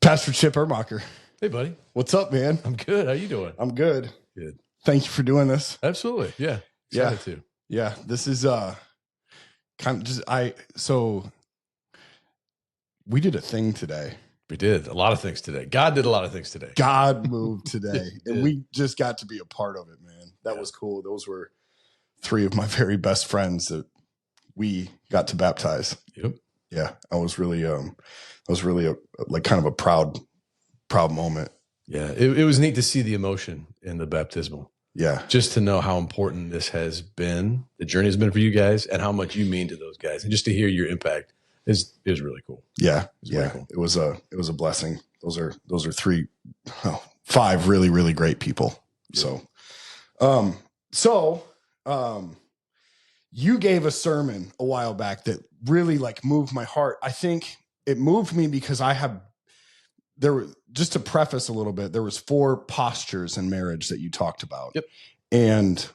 Pastor Chip Uhrmacher. Hey, buddy. What's up, man? I'm good. How you doing? I'm good. Good. Thank you for doing this. Absolutely. Yeah. Excited to. Yeah. This is kind of just so we did a thing today. We did a lot of things today. God did a lot of things today. God moved today. And we just got to be a part of it, man. That was cool. Those were three of my very best friends that we got to baptize. Yep. Yeah. I was really like kind of a proud moment. Yeah. It was neat to see the emotion in the baptismal. Yeah. Just to know how important this has been, the journey has been for you guys, and how much you mean to those guys. And just to hear your impact is really cool. Yeah. Really cool. It was a blessing. Those are five really, really great people. Yeah. So, you gave a sermon a while back that really like moved my heart. I think it moved me because just to preface a little bit, there was 4 postures in marriage that you talked about. Yep. And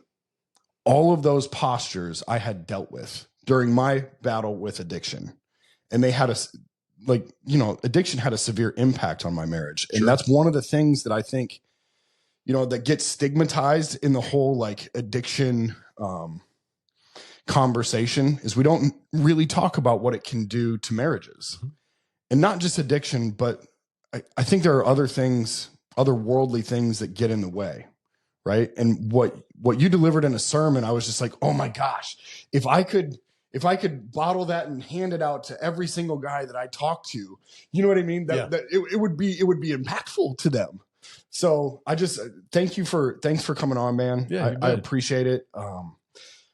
all of those postures I had dealt with during my battle with addiction. And they had addiction had a severe impact on my marriage. Sure. And that's one of the things that I think, that gets stigmatized in the whole like addiction conversation is we don't really talk about what it can do to marriages. Mm-hmm. And not just addiction, but I think there are other things, other worldly things that get in the way, right? And what you delivered in a sermon, I was just like, oh my gosh, if I could bottle that and hand it out to every single guy that I talk to, you know what I mean? That it would be impactful to them. So I just thanks for coming on, man. Yeah, I appreciate it.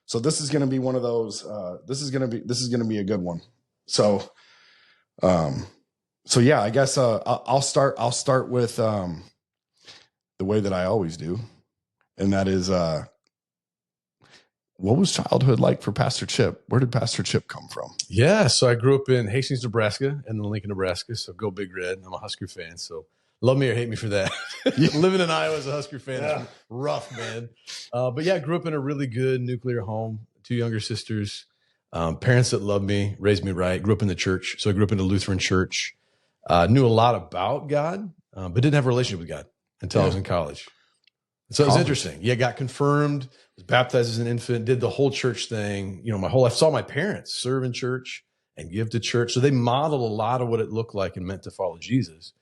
So this is going to be one of those. This is going to be a good one. So yeah, I guess I'll start with the way that I always do, and that is what was childhood like for Pastor Chip? Where did Pastor Chip come from? Yeah, so I grew up in Hastings, Nebraska, and then Lincoln, Nebraska. So go Big Red. I'm a Husker fan, so love me or hate me for that. Living in Iowa as a Husker fan is rough, man. But yeah, I grew up in a really good nuclear home. 2 younger sisters, parents that loved me, raised me right. Grew up in the church, so I grew up in a Lutheran church. Knew a lot about God, but didn't have a relationship with God until I was in college. So it was interesting. Yeah, got confirmed, was baptized as an infant, did the whole church thing. My whole life. Saw my parents serve in church and give to church. So they modeled a lot of what it looked like and meant to follow Jesus.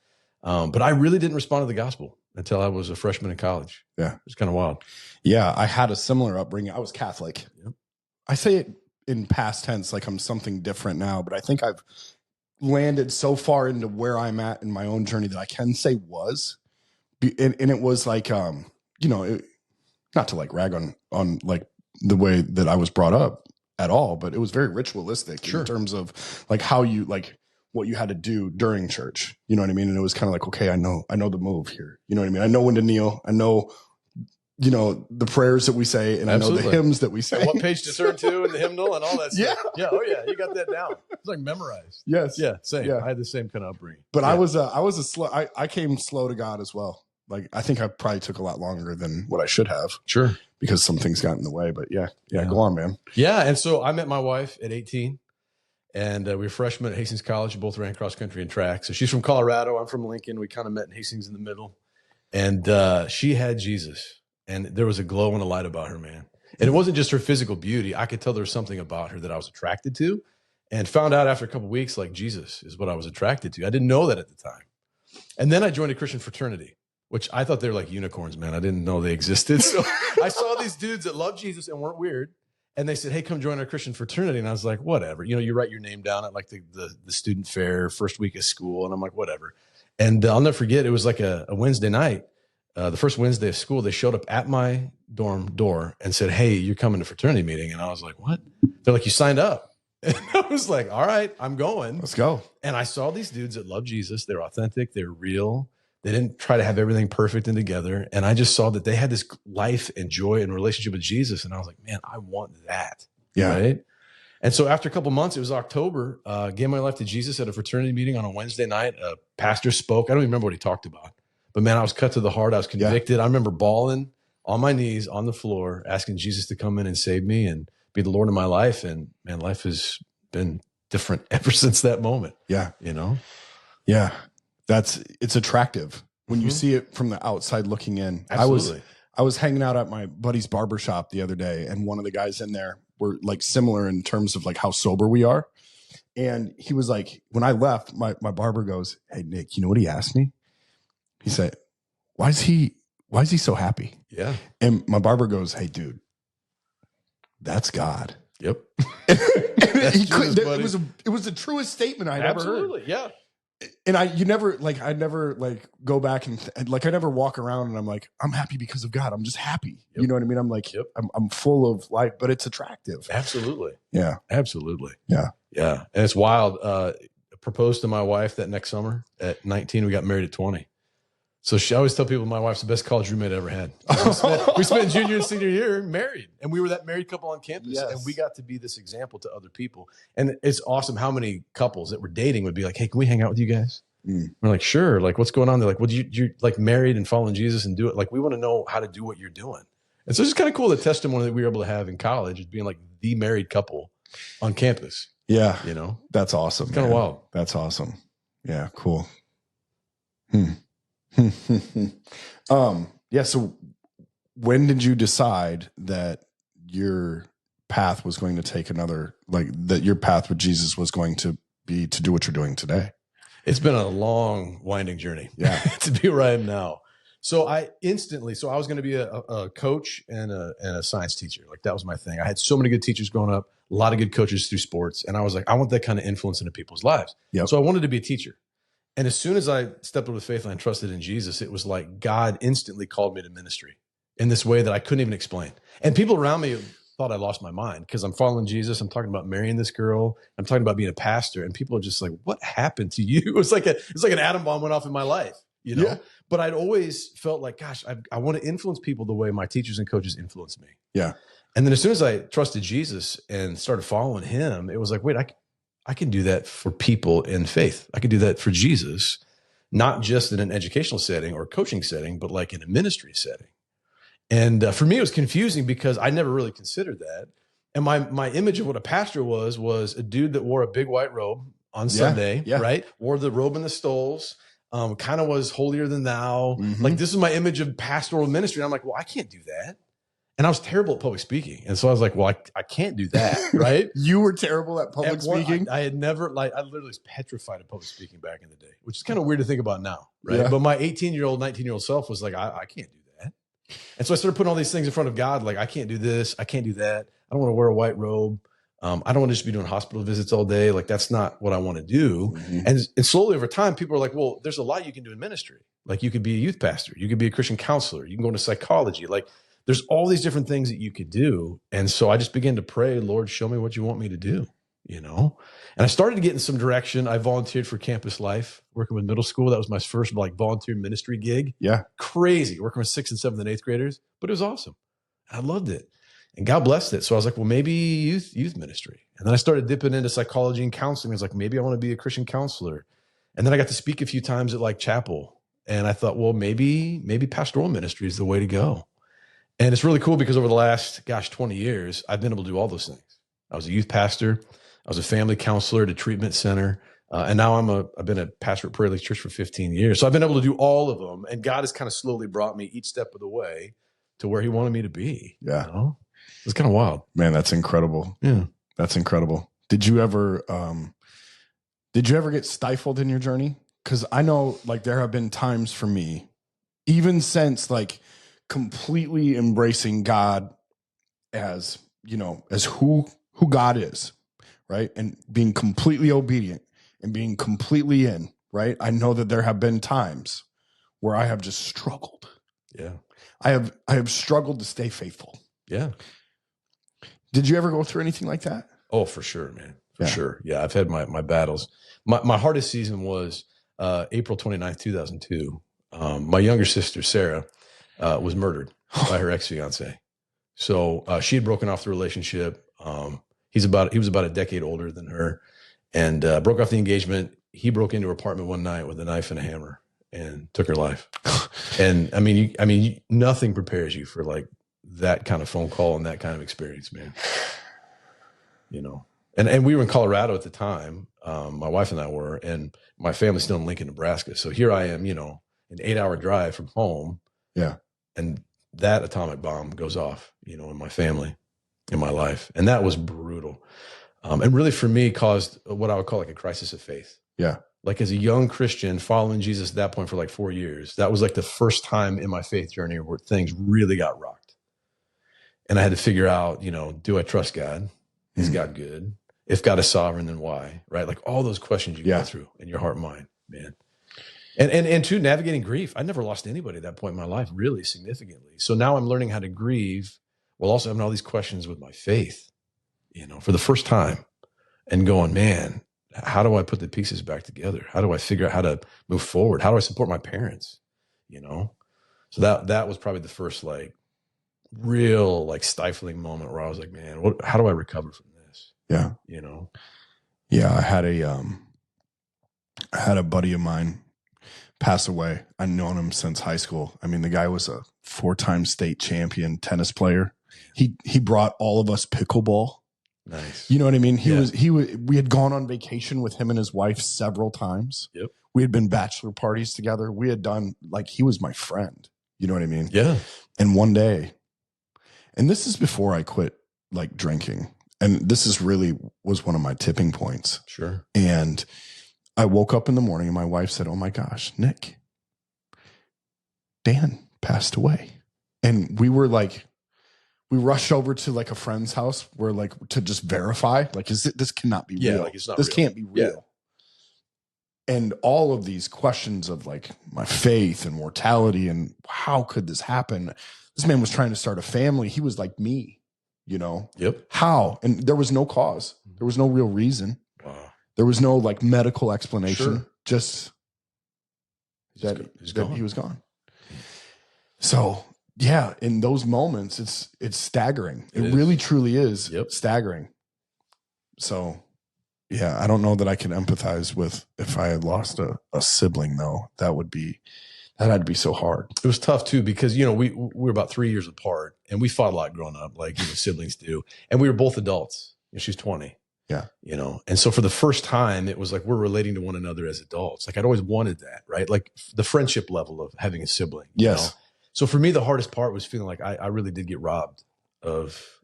But I really didn't respond to the gospel until I was a freshman in college. Yeah. It was kind of wild. Yeah, I had a similar upbringing. I was Catholic. Yep. I say it in past tense like I'm something different now, but I think I've landed so far into where I'm at in my own journey that I can say was. And it was like, not to like rag on like the way that I was brought up at all, but it was very ritualistic in terms of like how you like what you had to do during church. You know what I mean? And it was kind of like, okay, I know the move here. You know what I mean? I know when to kneel. I know, the prayers that we say, and Absolutely. I know the hymns that we say. And what page to turn to in the hymnal and all that stuff. Yeah. Yeah. Oh yeah. You got that down. It's like memorized. Yes. Yeah. Same. Yeah. I had the same kind of upbringing. But yeah. I came slow to God as well. Like, I think I probably took a lot longer than what I should have. Sure. Because some things got in the way, but yeah. Go on, man. Yeah. And so I met my wife at 18 and we were freshmen at Hastings College. We both ran cross country and track. So she's from Colorado. I'm from Lincoln. We kind of met in Hastings in the middle, and she had Jesus. And there was a glow and a light about her, man. And it wasn't just her physical beauty. I could tell there was something about her that I was attracted to, and found out after a couple of weeks, like, Jesus is what I was attracted to. I didn't know that at the time. And then I joined a Christian fraternity, which I thought they were like unicorns, man. I didn't know they existed. So I saw these dudes that loved Jesus and weren't weird. And they said, hey, come join our Christian fraternity. And I was like, whatever. You write your name down at like the student fair, first week of school. And I'm like, whatever. And I'll never forget, it was like a Wednesday night. The first Wednesday of school, they showed up at my dorm door and said, hey, you're coming to fraternity meeting. And I was like, what? They're like, you signed up. And I was like, all right, I'm going. Let's go. And I saw these dudes that love Jesus. They're authentic. They're real. They didn't try to have everything perfect and together. And I just saw that they had this life and joy and relationship with Jesus. And I was like, man, I want that. Yeah. Right. And so after a couple months, it was October, gave my life to Jesus at a fraternity meeting on a Wednesday night. A pastor spoke. I don't even remember what he talked about. But man, I was cut to the heart. I was convicted. Yeah. I remember bawling on my knees on the floor, asking Jesus to come in and save me and be the Lord of my life. And man, life has been different ever since that moment. Yeah. Yeah. It's attractive when you see it from the outside looking in. Absolutely. I was hanging out at my buddy's barber shop the other day, and one of the guys in there were like similar in terms of like how sober we are. And he was like, when I left, my barber goes, "Hey Nick, you know what he asked me?" He said, why is he so happy? Yeah. And my barber goes, "Hey dude, that's God." Yep. It was the truest statement I'd ever heard. Absolutely. Yeah. And I never go back and I never walk around and I'm like, I'm happy because of God. I'm just happy. Yep. You know what I mean? I'm like, I'm full of life, but it's attractive. Absolutely. Yeah. Absolutely. Yeah. Yeah. And it's wild. Proposed to my wife that next summer at 19. We got married at 20. So I always tell people my wife's the best college roommate I ever had. We spent junior and senior year married, and we were that married couple on campus, and we got to be this example to other people. And it's awesome how many couples that were dating would be like, "Hey, can we hang out with you guys?" We're like, "Sure." Like, what's going on? They're like, "Well, you're like married and following Jesus and do it." Like, we want to know how to do what you're doing. And so it's just kind of cool, the testimony that we were able to have in college is being like the married couple on campus. Yeah. You know, that's awesome. It's kind of wild. That's awesome. Yeah. Cool. Yeah. So when did you decide that your path was going to take another, like that your path with Jesus was going to be to do what you're doing today? It's been a long, winding journey. Yeah. To be where I am now. So I was going to be a coach and a science teacher. Like that was my thing. I had so many good teachers growing up, a lot of good coaches through sports. And I was like, I want that kind of influence into people's lives. Yep. So I wanted to be a teacher. And as soon as I stepped up with faith and I trusted in Jesus, it was like God instantly called me to ministry in this way that I couldn't even explain. And people around me thought I lost my mind because I'm following Jesus. I'm talking about marrying this girl. I'm talking about being a pastor. And people are just like, what happened to you? It's like an atom bomb went off in my life, you know? Yeah. But I'd always felt like, gosh, I want to influence people the way my teachers and coaches influenced me. Yeah. And then as soon as I trusted Jesus and started following him, it was like, wait, I can do that for people in faith. I can do that for Jesus, not just in an educational setting or coaching setting, but like in a ministry setting. And for me, it was confusing because I never really considered that. And my image of what a pastor was a dude that wore a big white robe on Sunday, right? Wore the robe and the stoles, kind of was holier than thou. Mm-hmm. Like this is my image of pastoral ministry. And I'm like, well, I can't do that. And I was terrible at public speaking. And so I was like, well, I can't do that, right? You were terrible at public speaking? I had never, I literally was petrified of public speaking back in the day, which is kind of weird to think about now, right? Yeah. But my 18-year-old, 19-year-old self was like, I can't do that. And so I started putting all these things in front of God, like, I can't do this. I can't do that. I don't want to wear a white robe. I don't want to just be doing hospital visits all day. Like, that's not what I want to do. Mm-hmm. And slowly over time, people are like, well, there's a lot you can do in ministry. Like, you could be a youth pastor. You could be a Christian counselor. You can go into psychology. Like, there's all these different things that you could do. And so I just began to pray, Lord, show me what you want me to do, you know? And I started to get in some direction. I volunteered for Campus Life, working with middle school. That was my first volunteer ministry gig. Yeah. Crazy. Working with 6th and 7th and 8th graders, but it was awesome. I loved it. And God blessed it. So I was like, well, maybe youth ministry. And then I started dipping into psychology and counseling. I was like, maybe I want to be a Christian counselor. And then I got to speak a few times at chapel. And I thought, well, maybe pastoral ministry is the way to go. And it's really cool because over the last, 20 years, I've been able to do all those things. I was a youth pastor. I was a family counselor at a treatment center. And now I've been a pastor at Prairie Lakes Church for 15 years. So I've been able to do all of them. And God has kind of slowly brought me each step of the way to where he wanted me to be. Yeah. You know? It's kind of wild. Man, that's incredible. Yeah. That's incredible. Did you ever get stifled in your journey? Because I know there have been times for me, even since completely embracing God as, as who God is, right? And being completely obedient and being completely in, right? I know that there have been times where I have just struggled. Yeah. I have struggled to stay faithful. Yeah. Did you ever go through anything like that? Oh, for sure, man. For sure. Yeah. I've had my battles. My hardest season was April 29th, 2002. My younger sister, Sarah, was murdered by her ex-fiance. So she had broken off the relationship. He was about a decade older than her, and broke off the engagement. He broke into her apartment one night with a knife and a hammer and took her life. And I mean, nothing prepares you for that kind of phone call and that kind of experience, man. You know. And we were in Colorado at the time. My wife and I were, and my family's still in Lincoln, Nebraska. So here I am, an 8-hour drive from home. Yeah. And that atomic bomb goes off, in my family, in my life. And that was brutal. And really for me caused what I would call like a crisis of faith. Yeah. Like as a young Christian following Jesus at that point for like 4 years, that was like the first time in my faith journey where things really got rocked. And I had to figure out, do I trust God? Is God good? If God is sovereign, then why? Right? Like all those questions you go through in your heart and mind, man. And two, navigating grief. I never lost anybody at that point in my life, really significantly. So now I'm learning how to grieve while also having all these questions with my faith, for the first time, and going, man, how do I put the pieces back together? How do I figure out how to move forward? How do I support my parents? So that was probably the first like real like stifling moment where I was like, man, how do I recover from this? Yeah. Yeah. I had a buddy of mine pass away. I've known him since high school. I mean, the guy was a 4-time state champion tennis player. He brought all of us pickleball. Nice. You know what I mean? We had gone on vacation with him and his wife several times. Yep. We had been bachelor parties together. We had done like, he was my friend. You know what I mean? Yeah. And one day, and this is before I quit like drinking. And this is really was one of my tipping points. Sure. And I woke up in the morning and my wife said, "Oh my gosh, Nick, Dan passed away." And we rushed over to like a friend's house where like to just verify, like, this cannot be real. Like it's not this real. can't be real. Yeah. And all of these questions of like my faith and mortality and how could this happen? This man was trying to start a family. He was like me, Yep. How? And there was no cause. There was no real reason. Wow. There was no like medical explanation. Sure. Just that he was gone. So yeah, in those moments, it's staggering. It really truly is staggering. So yeah, I don't know that I can empathize with if I had lost a sibling though. That had to be so hard. It was tough too, because, we were about 3 years apart and we fought a lot growing up, like siblings do. And we were both adults. She's 20. Yeah. And so for the first time, it was like, we're relating to one another as adults. Like I'd always wanted that, right? Like the friendship level of having a sibling. Yes. So for me, the hardest part was feeling like I really did get robbed of,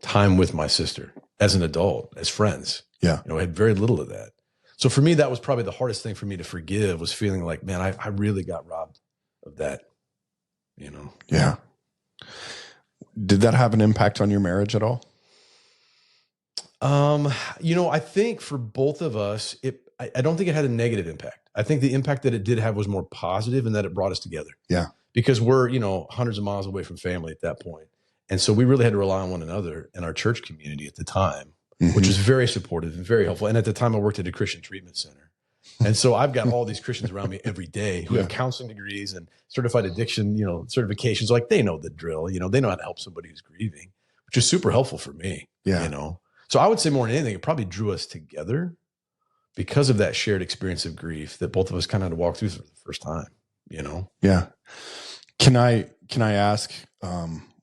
time with my sister as an adult, as friends. Yeah. I had very little of that. So for me, that was probably the hardest thing for me to forgive, was feeling like, man, I really got robbed of that, Yeah. Did that have an impact on your marriage at all? I think for both of us, I don't think it had a negative impact. I think the impact that it did have was more positive, and that it brought us together. Yeah. Because we're, hundreds of miles away from family at that point. And so we really had to rely on one another and our church community at the time, which was very supportive and very helpful. And at the time I worked at a Christian treatment center. And so I've got all these Christians around me every day who have counseling degrees and certified addiction, certifications. Like they know the drill, they know how to help somebody who's grieving, which is super helpful for me. Yeah. So I would say more than anything, it probably drew us together because of that shared experience of grief that both of us kind of had to walk through for the first time, Yeah. Can I ask,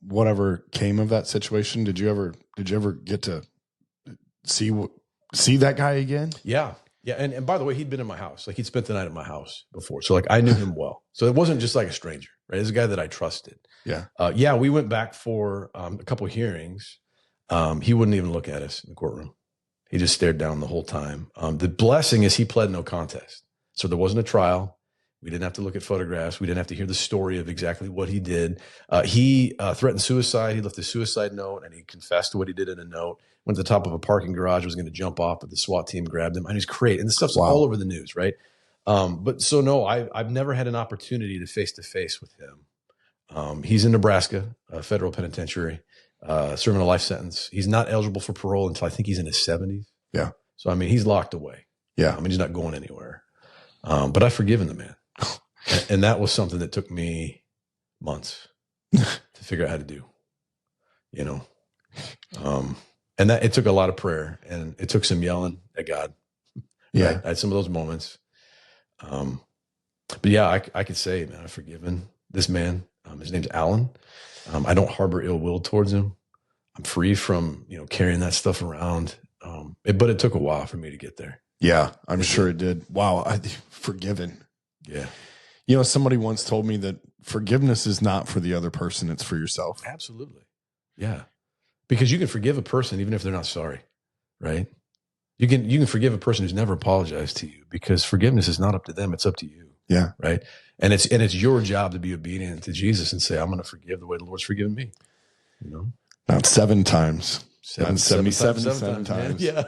whatever came of that situation? Did you ever get to see that guy again? Yeah. Yeah. And by the way, he'd been in my house. Like he'd spent the night at my house before. So like I knew him well. So it wasn't just like a stranger, right? It was a guy that I trusted. Yeah. We went back for a couple of hearings. He wouldn't even look at us in the courtroom. He just stared down the whole time. The blessing is he pled no contest. So there wasn't a trial. We didn't have to look at photographs. We didn't have to hear the story of exactly what he did. He threatened suicide. He left a suicide note, and he confessed to what he did in a note. Went to the top of a parking garage, was going to jump off, but the SWAT team grabbed him. And he's great. And this stuff's all over the news, right? But so no, I've never had an opportunity to face with him. He's in Nebraska, a federal penitentiary, serving a life sentence. He's not eligible for parole until I think he's in his 70s. Yeah. So, I mean, he's locked away. Yeah. He's not going anywhere. But I've forgiven the man. And that was something that took me months to figure out how to do, and that it took a lot of prayer, and it took some yelling at God. Yeah. Right? I had some of those moments. But yeah, I could say, man, I've forgiven this man. His name's Alan. I don't harbor ill will towards him. I'm free from, carrying that stuff around. But it took a while for me to get there. Yeah, I'm sure it did. Wow. Forgiven. Yeah. You know, somebody once told me that forgiveness is not for the other person. It's for yourself. Absolutely. Yeah. Because you can forgive a person even if they're not sorry, right? You can forgive a person who's never apologized to you, because forgiveness is not up to them. It's up to you. Yeah. Right. And it's your job to be obedient to Jesus and say, I'm going to forgive the way the Lord's forgiven me. You know, not 7 times. 77 times. Yeah.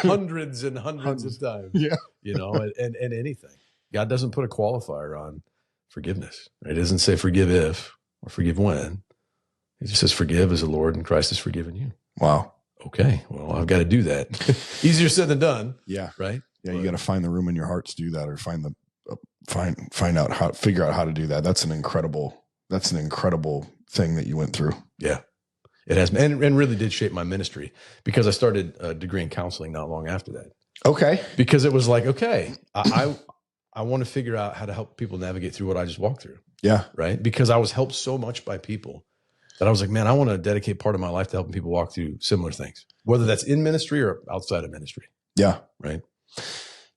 Hundreds and hundreds of times. Yeah. You know, and anything. God doesn't put a qualifier on forgiveness. Right? It doesn't say forgive if or forgive when. It just says forgive as the Lord and Christ has forgiven you. Wow. Okay. Well, I've got to do that. Easier said than done. Yeah. Right. Yeah. You got to find the room in your heart to do that, or figure out how to do that. That's an incredible thing that you went through. Yeah. It has, and really did shape my ministry, because I started a degree in counseling not long after that. Okay. Because it was like, okay, I want to figure out how to help people navigate through what I just walked through. Yeah. Right. Because I was helped so much by people that I was like, man, I want to dedicate part of my life to helping people walk through similar things, whether that's in ministry or outside of ministry. Yeah. Right.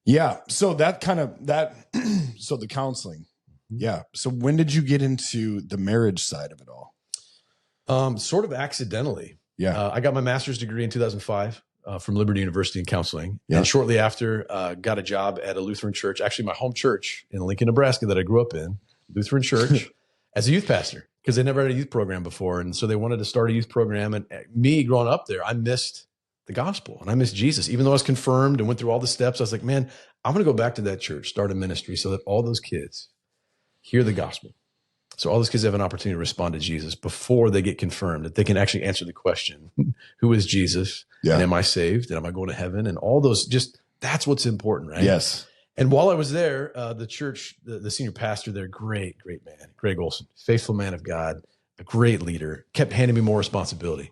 Yeah. So so the counseling. Yeah. So when did you get into the marriage side of it all? Sort of accidentally. Yeah. I got my master's degree in 2005 from Liberty University in counseling. Yeah. And shortly after, got a job at a Lutheran church, actually my home church in Lincoln, Nebraska, that I grew up in, Lutheran church, as a youth pastor, because they never had a youth program before. And so they wanted to start a youth program. And me growing up there, I missed the gospel and I missed Jesus. Even though I was confirmed and went through all the steps, I was like, man, I'm going to go back to that church, start a ministry so that all those kids hear the gospel. So all those kids have an opportunity to respond to Jesus before they get confirmed, that they can actually answer the question, who is Jesus? Yeah. And am I saved? And am I going to heaven? And all those, just that's what's important, right? Yes. And while I was there, the church, the senior pastor there, great man, Greg Olson, faithful man of God, a great leader, kept handing me more responsibility.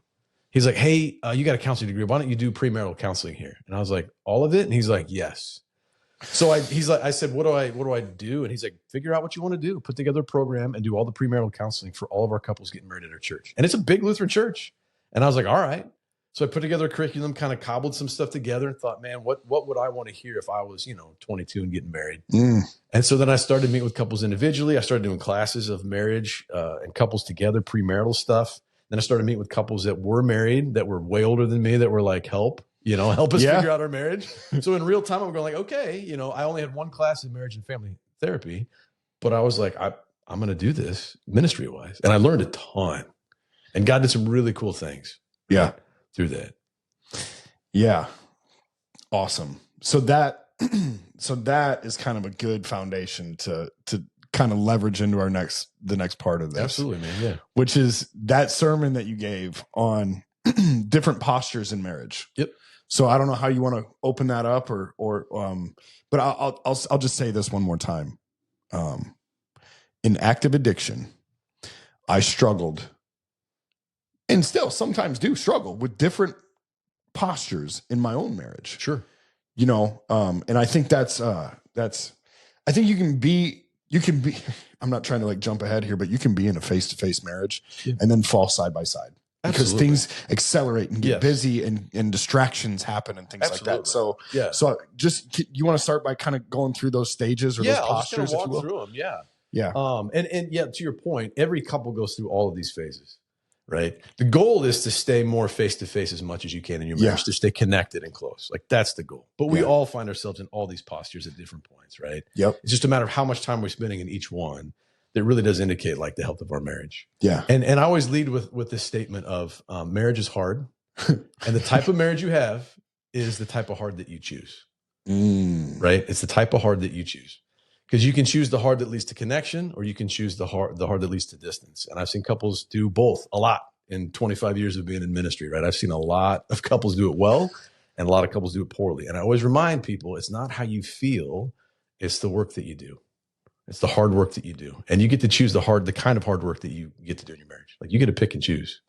He's like, hey, you got a counseling degree. Why don't you do premarital counseling here? And I was like, all of it? And he's like, yes. So I said, what do I do? And he's like, figure out what you want to do. Put together a program and do all the premarital counseling for all of our couples getting married at our church. And it's a big Lutheran church. And I was like, all right. So I put together a curriculum, kind of cobbled some stuff together, and thought, man, what would I want to hear if I was, 22 and getting married? And so then I started meeting with couples individually. I started doing classes of marriage and couples together, premarital stuff. Then I started meeting with couples that were married, that were way older than me, that were like, help us figure out our marriage. So in real time, I'm going like, okay, I only had one class in marriage and family therapy, but I was like, I'm going to do this ministry wise. And I learned a ton, and God did some really cool things. Yeah. Through that. Yeah. Awesome. So that is kind of a good foundation to kind of leverage into the next part of this. Absolutely, man. Yeah. Which is that sermon that you gave on different postures in marriage. Yep. So I don't know how you want to open that up but I'll just say this one more time. In active addiction, I struggled, and still sometimes do struggle with different postures in my own marriage. Sure. And I think I think you can be, I'm not trying to like jump ahead here, but you can be in a face-to-face marriage and then fall side by side. Because things accelerate and get busy and distractions happen and things like that. So, so just, you want to start by kind of going through those stages or those postures? I'll just walk through them. Yeah. Yeah. And to your point, every couple goes through all of these phases, right? The goal is to stay more face-to-face as much as you can in your marriage, to stay connected and close. Like that's the goal. But we all find ourselves in all these postures at different points, right? Yep. It's just a matter of how much time we're spending in each one. That really does indicate like the health of our marriage. Yeah. And I always lead with this statement of marriage is hard. And the type of marriage you have is the type of hard that you choose. Right? It's the type of hard that you choose. Because you can choose the hard that leads to connection, or you can choose the hard that leads to distance. And I've seen couples do both a lot in 25 years of being in ministry, right? I've seen a lot of couples do it well, and a lot of couples do it poorly. And I always remind people, it's not how you feel, it's the work that you do. It's the hard work that you do. And you get to choose the kind of hard work that you get to do in your marriage. Like you get to pick and choose,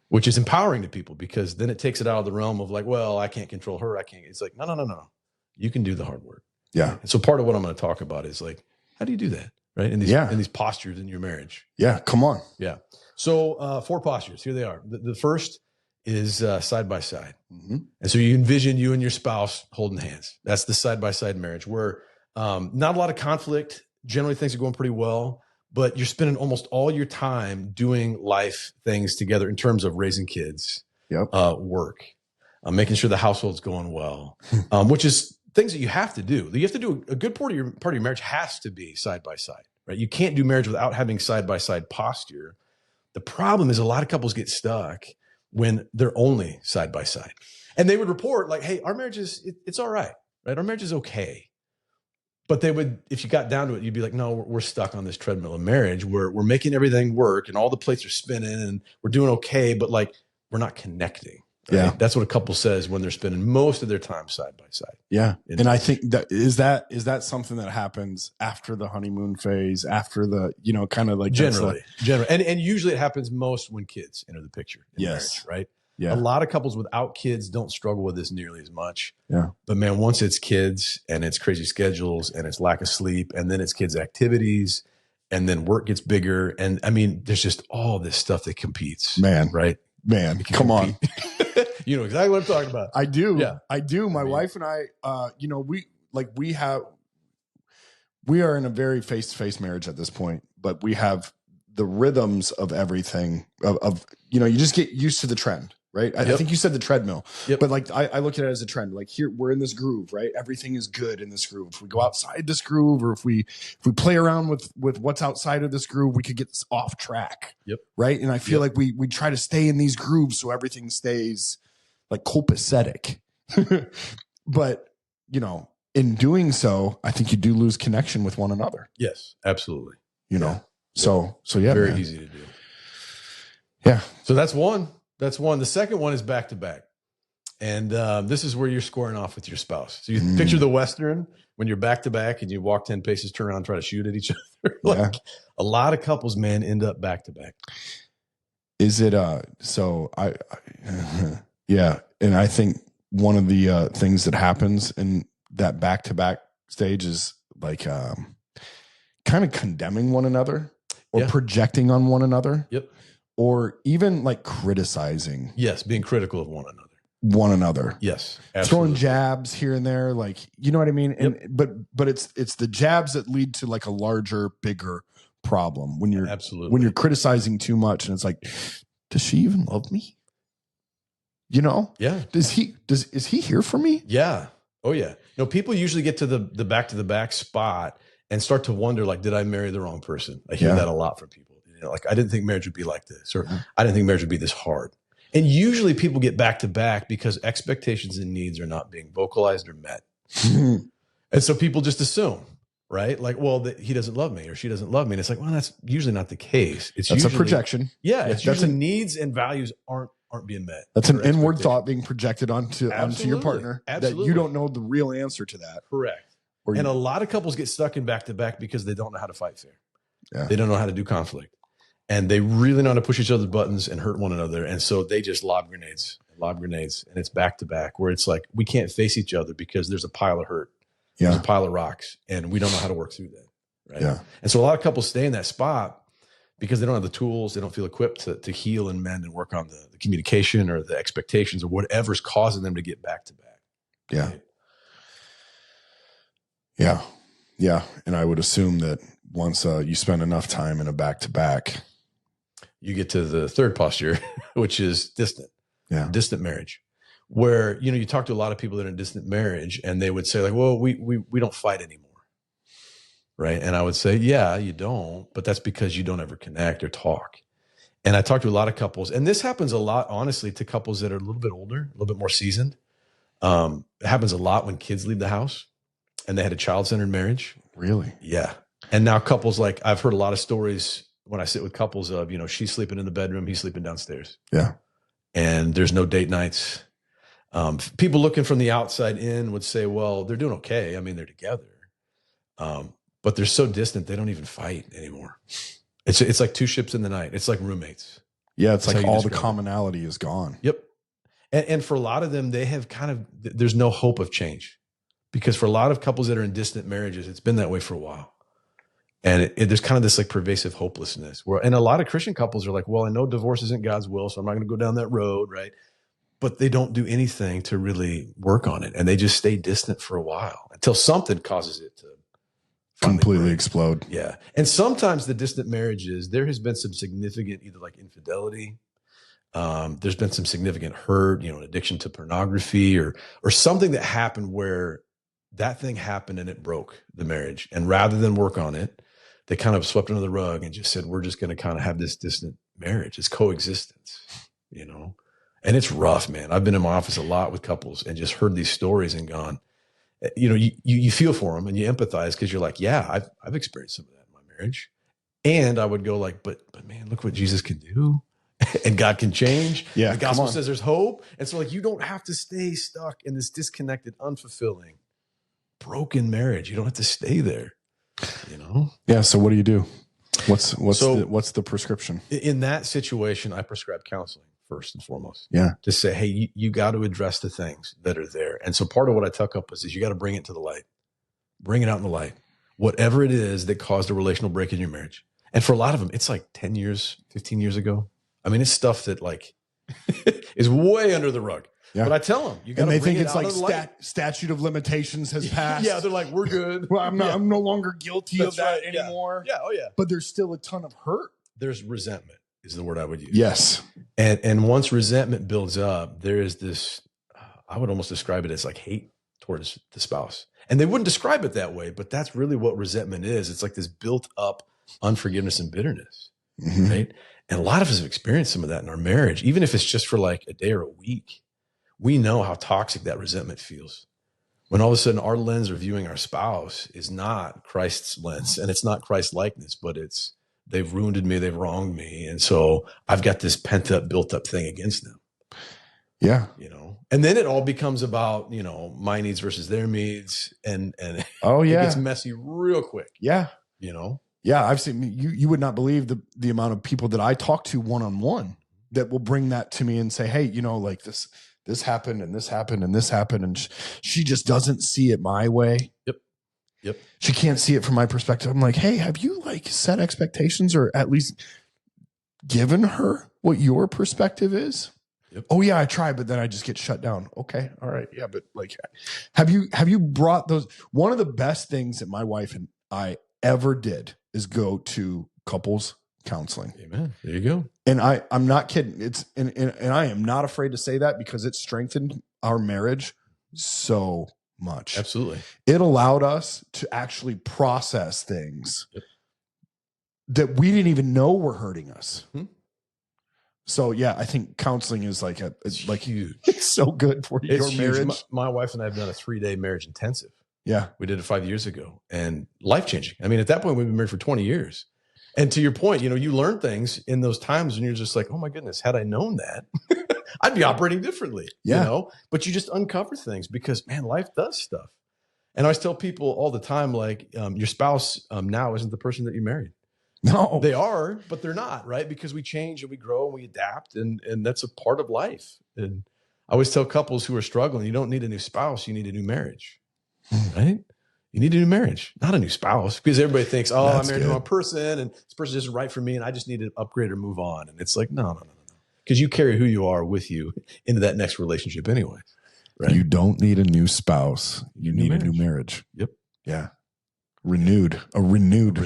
which is empowering to people, because then it takes it out of the realm of like, well, I can't control her. It's like, no. You can do the hard work. Yeah. And so part of what I'm going to talk about is like, how do you do that? Right. In these postures in your marriage. Yeah. Come on. Yeah. So 4 postures, here they are. The first is side by side. And so you envision you and your spouse holding hands. That's the side by side marriage where not a lot of conflict. Generally, things are going pretty well, but you're spending almost all your time doing life things together in terms of raising kids, work, making sure the household's going well, which is things that you have to do. You have to do a good part of your marriage has to be side by side, right? You can't do marriage without having side by side posture. The problem is a lot of couples get stuck when they're only side by side, and they would report like, "Hey, our marriage it's all right, right? Our marriage is okay." But they would, if you got down to it, you'd be like, no, we're stuck on this treadmill of marriage. We're making everything work and all the plates are spinning and we're doing okay, but like we're not connecting. Right? Yeah. That's what a couple says when they're spending most of their time side by side. Yeah. And I think that is that something that happens after the honeymoon phase, after the, kind of like generally. And usually it happens most when kids enter the picture in marriage, right? Yeah. A lot of couples without kids don't struggle with this nearly as much. Yeah. But man, once it's kids and it's crazy schedules and it's lack of sleep and then it's kids' activities and then work gets bigger. And I mean, there's just all this stuff that competes. Man. Right? Man, come on. You know exactly what I'm talking about. I do. Yeah. I do. My wife and I, we are in a very face-to-face marriage at this point, but we have the rhythms of everything you just get used to the trend. Right. I think you said the treadmill, but like, I look at it as a trend, like here we're in this groove, right? Everything is good in this groove. If we go outside this groove, or if we play around with what's outside of this groove, we could get this off track. Right. And I feel like we try to stay in these grooves so everything stays like copacetic. But, in doing so, I think you do lose connection with one another. Yes, absolutely. So yeah, very easy to do. Yeah. So that's one. The second one is back to back. And this is where you're squaring off with your spouse. So you picture the Western when you're back to back and you walk 10 paces, turn around, and try to shoot at each other. A lot of couples, man, end up back to back. Is it, so yeah. And I think one of the things that happens in that back to back stage is like kind of condemning one another or projecting on one another. Or even like criticizing. Yes, being critical of one another. Yes, absolutely. Throwing jabs here and there, like, you know what I mean? And but it's the jabs that lead to like a larger, bigger problem when you're criticizing too much, and it's like, does she even love me? Yeah. Is he here for me? Yeah. Oh yeah. No, people usually get to the back to the back spot and start to wonder, like, did I marry the wrong person? I hear that a lot from people. Like, I didn't think marriage would be like this, or I didn't think marriage would be this hard. And usually people get back to back because expectations and needs are not being vocalized or met. And so people just assume, right? Like, well, he doesn't love me or she doesn't love me. And it's like, well, that's usually not the case. That's usually a projection. Yeah. It's usually needs and values aren't being met. That's an inward thought being projected onto your partner. Absolutely. That you don't know the real answer to that. Correct. And a lot of couples get stuck in back to back because they don't know how to fight fair. Yeah. They don't know how to do conflict. And they really know how to push each other's buttons and hurt one another. And so they just lob grenades. And it's back to back where it's like, we can't face each other because there's a pile of hurt. There's a pile of rocks and we don't know how to work through that. Right. Yeah. And so a lot of couples stay in that spot because they don't have the tools. They don't feel equipped to heal and mend and work on the communication or the expectations or whatever's causing them to get back to back. Yeah. Right? Yeah. Yeah. And I would assume that once you spend enough time in a back to back, you get to the third posture, which is distant marriage, where, you talk to a lot of people that are in distant marriage and they would say like, well, we don't fight anymore. Right. And I would say, yeah, you don't, but that's because you don't ever connect or talk. And I talk to a lot of couples, and this happens a lot, honestly, to couples that are a little bit older, a little bit more seasoned. It happens a lot when kids leave the house and they had a child-centered marriage. Really? Yeah. And now couples, like, I've heard a lot of stories when I sit with couples of, she's sleeping in the bedroom, he's sleeping downstairs. Yeah. And there's no date nights. People looking from the outside in would say, well, they're doing okay. I mean, they're together. But they're so distant, they don't even fight anymore. It's like two ships in the night. It's like roommates. Yeah. It's like all the commonality is gone. Yep. And for a lot of them, they have there's no hope of change, because for a lot of couples that are in distant marriages, it's been that way for a while. And there's kind of this like pervasive hopelessness and a lot of Christian couples are like, well, I know divorce isn't God's will, so I'm not going to go down that road. Right. But they don't do anything to really work on it. And they just stay distant for a while until something causes it to completely break. Explode. Yeah. And sometimes the distant marriages, there has been some significant, either like infidelity. There's been some significant hurt, an addiction to pornography or something that happened where that thing happened and it broke the marriage. And rather than work on it, they kind of swept under the rug and just said, we're just going to kind of have this distant marriage. It's coexistence, and it's rough, man. I've been in my office a lot with couples and just heard these stories and gone, you feel for them and you empathize because you're like, yeah, I've experienced some of that in my marriage. And I would go like, but man, look what Jesus can do. And God can change. Yeah, the gospel says there's hope. And so like, you don't have to stay stuck in this disconnected, unfulfilling, broken marriage. You don't have to stay there, Yeah. So what do you do? What's the prescription? In that situation, I prescribe counseling first and foremost. Yeah. To say, hey, you got to address the things that are there. And so part of what I tell couples is you got to bring it to the light. Bring it out in the light. Whatever it is that caused a relational break in your marriage. And for a lot of them, it's like 10 years, 15 years ago. I mean, it's stuff that like is way under the rug. Yeah. But I tell them, you got to bring it out. And they think it's like statute of limitations has passed. Yeah, they're like, we're good. Well, I'm no longer guilty of that anymore. Yeah. Oh yeah. But there's still a ton of hurt. There's resentment is the word I would use. Yes. And once resentment builds up, there is this, I would almost describe it as like hate towards the spouse. And they wouldn't describe it that way, but that's really what resentment is. It's like this built up unforgiveness and bitterness, right? And a lot of us have experienced some of that in our marriage, even if it's just for like a day or a week. We know how toxic that resentment feels. When all of a sudden our lens of viewing our spouse is not Christ's lens and it's not Christ's likeness, but it's they've wounded me, they've wronged me. And so I've got this pent up, built up thing against them. Yeah. And then it all becomes about, my needs versus their needs. And it gets messy real quick. Yeah. Yeah. I've seen you would not believe the amount of people that I talk to one-on-one that will bring that to me and say, hey, like this happened and this happened and this happened. And she just doesn't see it my way. Yep. She can't see it from my perspective. I'm like, hey, have you like set expectations or at least given her what your perspective is? Yep. Oh yeah, I try, but then I just get shut down. Okay. All right. Yeah. But like, have you brought those? One of the best things that my wife and I ever did is go to couples counseling. Amen. There you go. And I'm not kidding. It's, and I am not afraid to say that because it strengthened our marriage so much. Absolutely. It allowed us to actually process things that we didn't even know were hurting us. So yeah, I think counseling is it's like huge. It's so good for your marriage. My wife and I have done a 3-day marriage intensive. Yeah. We did it 5 years ago and life-changing. I mean, at that point we've been married for 20 years. And to your point, you learn things in those times and you're just like, oh my goodness, had I known that, I'd be operating differently, but you just uncover things because man, life does stuff. And I always tell people all the time, like your spouse now isn't the person that you married. No, they are, but they're not, right? Because we change and we grow and we adapt and that's a part of life. And I always tell couples who are struggling, you don't need a new spouse, you need a new marriage, right? You need a new marriage, not a new spouse, because everybody thinks, oh, I'm married to one person and this person isn't right for me and I just need to upgrade or move on. And it's like, no. Because you carry who you are with you into that next relationship anyway. Right? You don't need a new spouse. You need a new marriage. Yep. Yeah. A renewed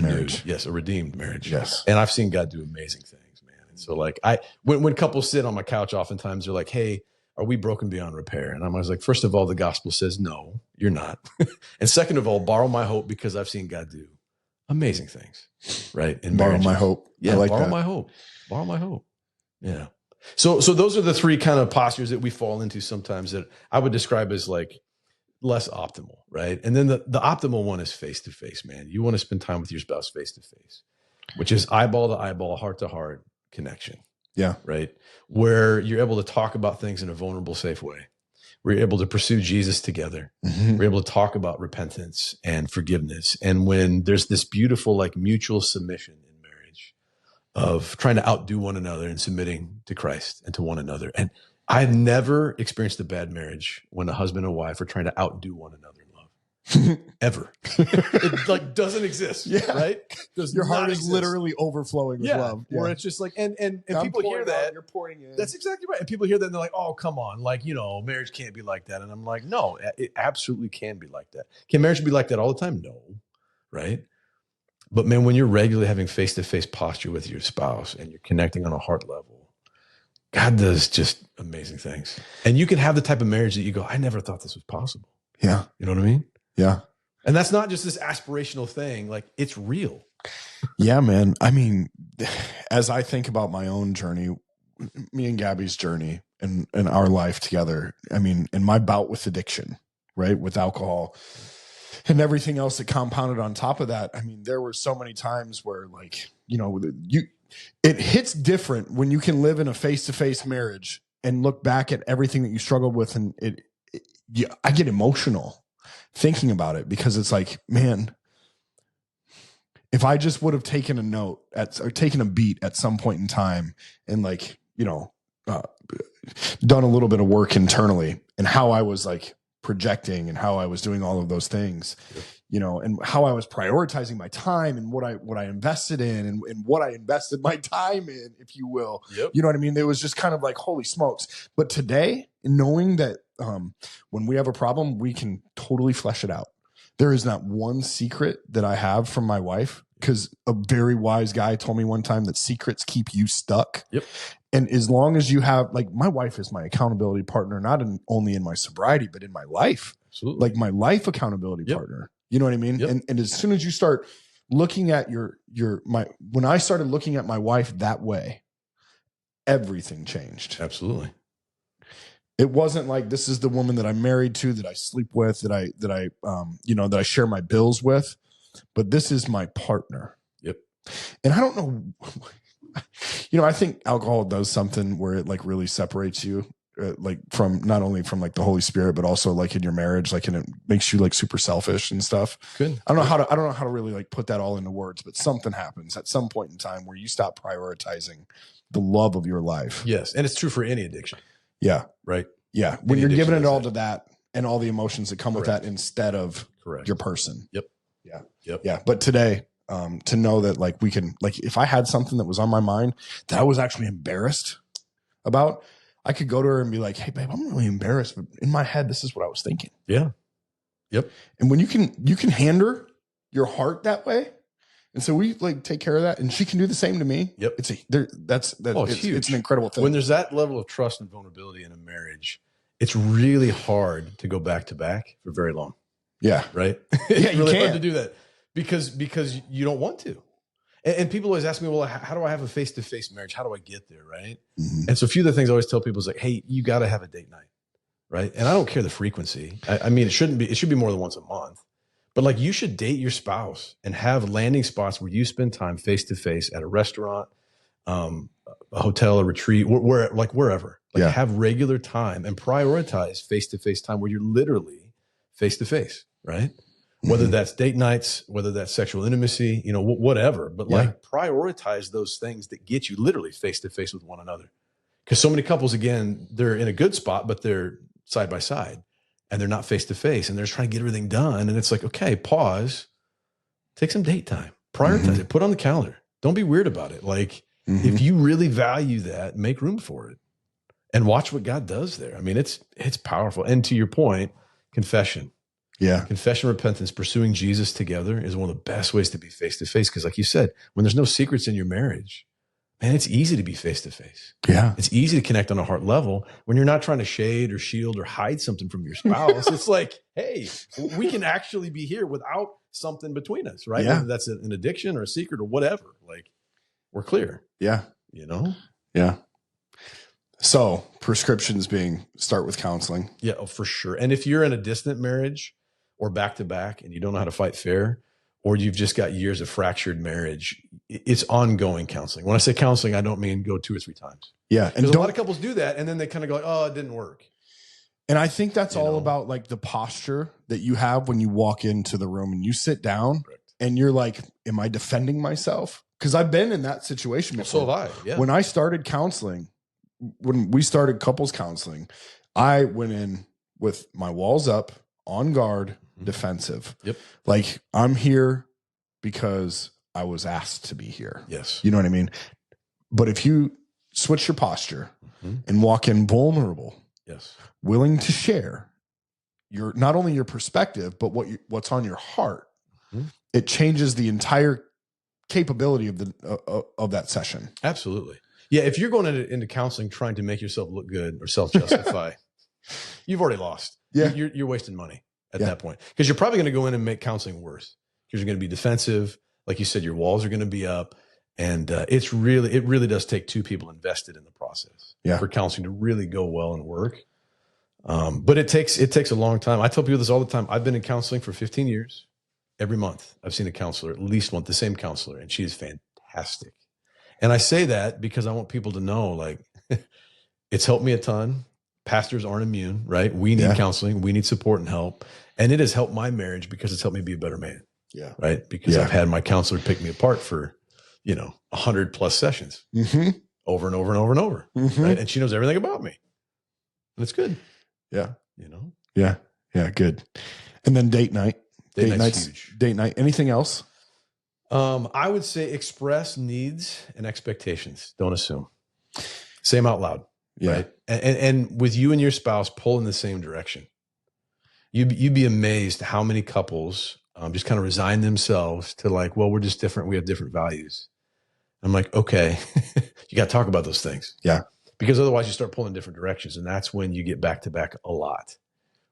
marriage. Yes. A redeemed marriage. Yes. And I've seen God do amazing things, man. And so like when couples sit on my couch, oftentimes they're like, hey, are we broken beyond repair? And I'm always like, first of all, the gospel says, no, you're not. And second of all, borrow my hope because I've seen God do amazing things, right? And borrow my hope. Yeah. I like borrow that. my hope. Borrow my hope. Yeah. So those are the three kind of postures that we fall into sometimes that I would describe as like less optimal, right? And then the optimal one is face-to-face, man. You want to spend time with your spouse face-to-face, which is eyeball to eyeball, heart to heart connection. Yeah. Right. Where you're able to talk about things in a vulnerable, safe way. We're able to pursue Jesus together. We're able to talk about repentance and forgiveness. And when there's this beautiful, like mutual submission in marriage of trying to outdo one another and submitting to Christ and to one another. And I've never experienced a bad marriage when a husband and wife are trying to outdo one another in love. ever. It like doesn't exist. Yeah. Right. Does Your heart not is exist. literally overflowing with love. Or it's just like, and people hear that. You're pouring in. That's exactly right. And people hear that and they're like, oh, come on. Like, marriage can't be like that. And I'm like, no, it absolutely can be like that. Can marriage be like that all the time? No. Right. But man, when you're regularly having face-to-face posture with your spouse and you're connecting on a heart level, God does just amazing things. And you can have the type of marriage that you go, I never thought this was possible. Yeah. You know what I mean? Yeah. And that's not just this aspirational thing. Like, it's real. Yeah, man. I mean, as I think about my own journey, me and Gabby's journey and our life together, I mean, in my bout with addiction, right, with alcohol and everything else that compounded on top of that, I mean, there were so many times where, like, it hits different when you can live in a face-to-face marriage and look back at everything that you struggled with, and I get emotional thinking about it, because it's like, man, if I just would have taken a note or taken a beat at some point in time and, like, done a little bit of work internally and how I was like projecting and how I was doing all of those things, and how I was prioritizing my time and what I invested in and what I invested my time in, if you will. Yep. You know what I mean? It was just kind of like, holy smokes. But today, knowing that when we have a problem, we can totally flesh it out. There is not one secret that I have from my wife, because a very wise guy told me one time that secrets keep you stuck. Yep. And as long as you have, like, my wife is my accountability partner, not only in my sobriety, but in my life. Absolutely. Like my life accountability partner. You know what I mean? Yep. And as soon as you start looking at when I started looking at my wife that way, everything changed. Absolutely. It wasn't like, this is the woman that I'm married to, that I sleep with, that I share my bills with, but this is my partner. Yep. And I don't know, I think alcohol does something where it, like, really separates you, like, from not only from, like, the Holy Spirit, but also, like, in your marriage, like, and it makes you, like, super selfish and stuff. Good. I don't know how to really, like, put that all into words, but something happens at some point in time where you stop prioritizing the love of your life. Yes. And it's true for any addiction. Yeah. Right. Yeah. When you're giving it all to that and all the emotions that come with that instead of your person. Yep. Yeah. Yep. Yeah. But today, to know that, like, we can, like, if I had something that was on my mind that I was actually embarrassed about, I could go to her and be like, hey, babe, I'm really embarrassed, but in my head, this is what I was thinking. Yeah. Yep. And when you can hand her your heart that way. And so we, like, take care of that, and she can do the same to me. Yep. It's huge. It's an incredible thing. When there's that level of trust and vulnerability in a marriage, it's really hard to go back to back for very long. Yeah. Right. Yeah, it's really hard to do that because you don't want to. And people always ask me, well, how do I have a face-to-face marriage? How do I get there? Right. Mm-hmm. And so a few of the things I always tell people is like, hey, you got to have a date night. Right. And I don't care the frequency. I mean, it should be more than once a month. But, like, you should date your spouse and have landing spots where you spend time face-to-face at a restaurant, a hotel, a retreat, wherever. Like, have regular time and prioritize face-to-face time where you're literally face-to-face, right? Mm-hmm. Whether that's date nights, whether that's sexual intimacy, whatever. But, like, prioritize those things that get you literally face-to-face with one another. Because so many couples, again, they're in a good spot, but they're side by side. And they're not face-to-face, and they're just trying to get everything done. And it's like, okay, pause, take some date time, prioritize it, put it on the calendar. Don't be weird about it. Like, if you really value that, make room for it and watch what God does there. I mean, it's powerful. And to your point, confession. Yeah. Confession, repentance, pursuing Jesus together is one of the best ways to be face-to-face. Because, like you said, when there's no secrets in your marriage, man, it's easy to be face-to-face. Yeah. It's easy to connect on a heart level when you're not trying to shade or shield or hide something from your spouse. It's like, hey, we can actually be here without something between us, right? Yeah. Whether that's an addiction or a secret or whatever. Like, we're clear. Yeah. Yeah. So prescriptions being start with counseling. Yeah, for sure. And if you're in a distant marriage or back-to-back and you don't know how to fight fair, or you've just got years of fractured marriage, it's ongoing counseling. When I say counseling, I don't mean go 2 or 3 times. Yeah. And a lot of couples do that. And then they kind of go, oh, it didn't work. And I think that's all about, like, the posture that you have when you walk into the room and you sit down and you're like, am I defending myself? Because I've been in that situation before. So have I. Yeah. When I started counseling, when we started couples counseling, I went in with my walls up, on guard, defensive. Yep. Like, I'm here because I was asked to be here. Yes. You know what I mean? But if you switch your posture and walk in vulnerable, yes, willing to share your, not only your perspective, but what's on your heart, it changes the entire capability of that session. Absolutely. Yeah. If you're going into counseling trying to make yourself look good or self-justify, you've already lost. Yeah. You're wasting money at that point, because you're probably going to go in and make counseling worse, because you're going to be defensive. Like you said, your walls are going to be up, and it really does take two people invested in the process for counseling to really go well and work. But it takes a long time. I tell people this all the time. I've been in counseling for 15 years. Every month I've seen a counselor, at least one, the same counselor, and she is fantastic. And I say that because I want people to know, like, it's helped me a ton. Pastors aren't immune, right? We need counseling. We need support and help. And it has helped my marriage because it's helped me be a better man. Yeah. Right. Because I've had my counselor pick me apart for, 100+ sessions over and over and over and over. Right. And she knows everything about me. And it's good. Yeah. Yeah. Yeah. Good. And then date night. Date night's huge. Date night. Anything else? I would say express needs and expectations. Don't assume. Say them out loud. Yeah. Right. And with you and your spouse pull in the same direction. You'd be amazed how many couples just kind of resign themselves to, like, well, we're just different. We have different values. I'm like, okay, you got to talk about those things. Yeah. Because otherwise you start pulling different directions. And that's when you get back to back a lot.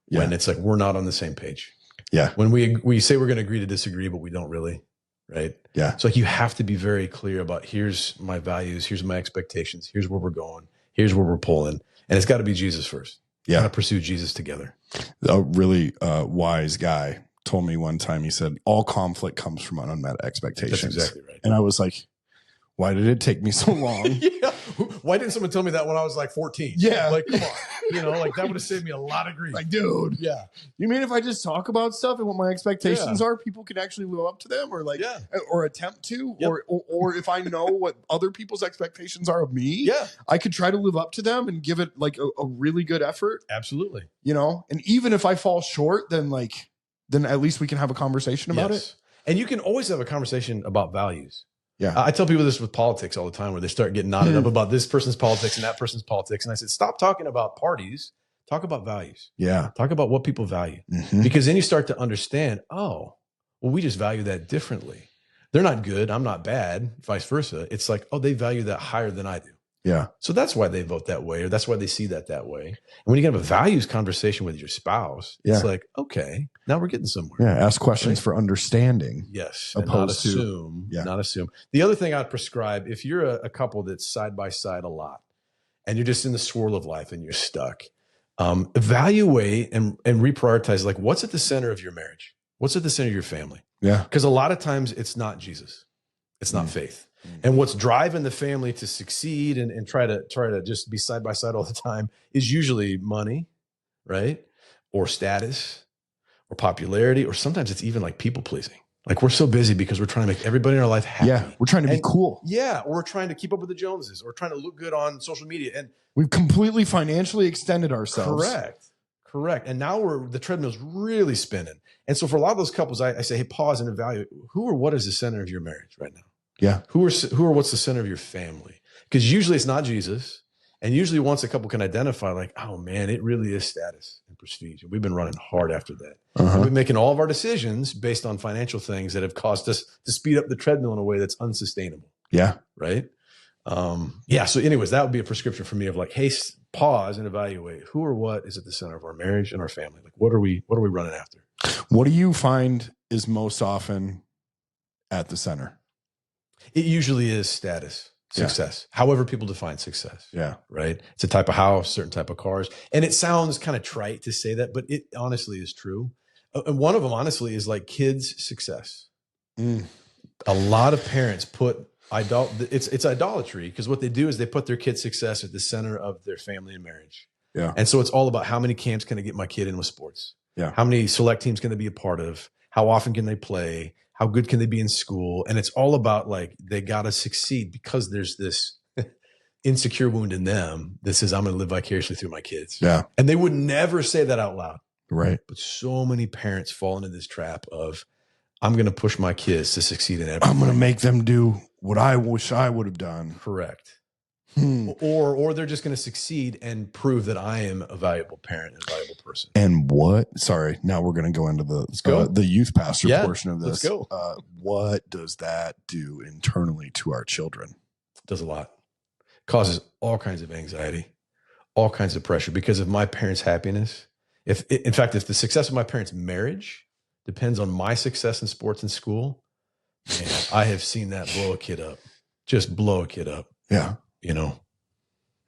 When it's like, we're not on the same page. Yeah. When we say we're going to agree to disagree, but we don't really. Right. Yeah. So, like, you have to be very clear about, here's my values. Here's my expectations. Here's where we're going. Here's where we're pulling. And it's got to be Jesus first. Yeah. Got to pursue Jesus together. A really wise guy told me one time, he said, all conflict comes from unmet expectations. That's exactly right. And I was like, why did it take me so long? Yeah. Why didn't someone tell me that when I was like 14? Yeah. Like, come on. Like, that would have saved me a lot of grief. Like, dude. Yeah. You mean if I just talk about stuff and what my expectations are, people can actually live up to them, or like, or attempt to, or if I know what other people's expectations are of me, I could try to live up to them and give it like a really good effort. Absolutely. And even if I fall short, then at least we can have a conversation about it. And you can always have a conversation about values. Yeah. I tell people this with politics all the time, where they start getting knotted up about this person's politics and that person's politics. And I said, stop talking about parties. Talk about values. Yeah. Talk about what people value. Because then you start to understand, oh, well, we just value that differently. They're not good. I'm not bad. Vice versa. It's like, oh, they value that higher than I do. Yeah. So that's why they vote that way, or that's why they see that way. And when you can have a values conversation with your spouse, it's like, okay, now we're getting somewhere. Yeah. Ask questions for understanding. Yes. Opposed to not assume. The other thing I'd prescribe, if you're a couple that's side by side a lot and you're just in the swirl of life and you're stuck, evaluate and reprioritize, like, what's at the center of your marriage? What's at the center of your family? Yeah. Because a lot of times it's not Jesus. It's not faith. And what's driving the family to succeed and try to just be side by side all the time is usually money, right? Or status or popularity, or sometimes it's even like people pleasing. Like, we're so busy because we're trying to make everybody in our life happy. Yeah, we're trying to be cool. Yeah, or we're trying to keep up with the Joneses, or trying to look good on social media. And we've completely financially extended ourselves. Correct. And now the treadmill's really spinning. And so for a lot of those couples, I say, hey, pause and evaluate who or what is the center of your marriage right now. Yeah. Who or what's the center of your family? Because usually it's not Jesus. And usually once a couple can identify, like, oh man, it really is status and prestige. And we've been running hard after that. And we've been making all of our decisions based on financial things that have caused us to speed up the treadmill in a way that's unsustainable. Yeah. Right. So anyways, that would be a prescription for me of like, hey, pause and evaluate who or what is at the center of our marriage and our family. Like, what are we running after? What do you find is most often at the center? It usually is status, success, however people define success. Yeah. Right. It's a type of house, certain type of cars. And it sounds kind of trite to say that, but it honestly is true. And one of them, honestly, is like kids' success. A lot of parents put it's idolatry, because what they do is they put their kids' success at the center of their family and marriage. Yeah. And so it's all about, how many camps can I get my kid in with sports? Yeah. How many select teams can they be a part of? How often can they play? How good can they be in school? And it's all about, like, they got to succeed because there's this insecure wound in them that says, I'm going to live vicariously through my kids. Yeah. And they would never say that out loud. Right. But so many parents fall into this trap of, I'm going to push my kids to succeed in everything. I'm going to make them do what I wish I would have done. Correct. Or they're just going to succeed and prove that I am a valuable parent and a valuable person. And sorry, now we're going to go into the youth pastor portion of this. Let's go. What does that do internally to our children? It does a lot. It causes all kinds of anxiety, all kinds of pressure because of my parents' happiness. In fact, if the success of my parents' marriage depends on my success in sports and school, man, I have seen that blow a kid up. Just blow a kid up. Yeah.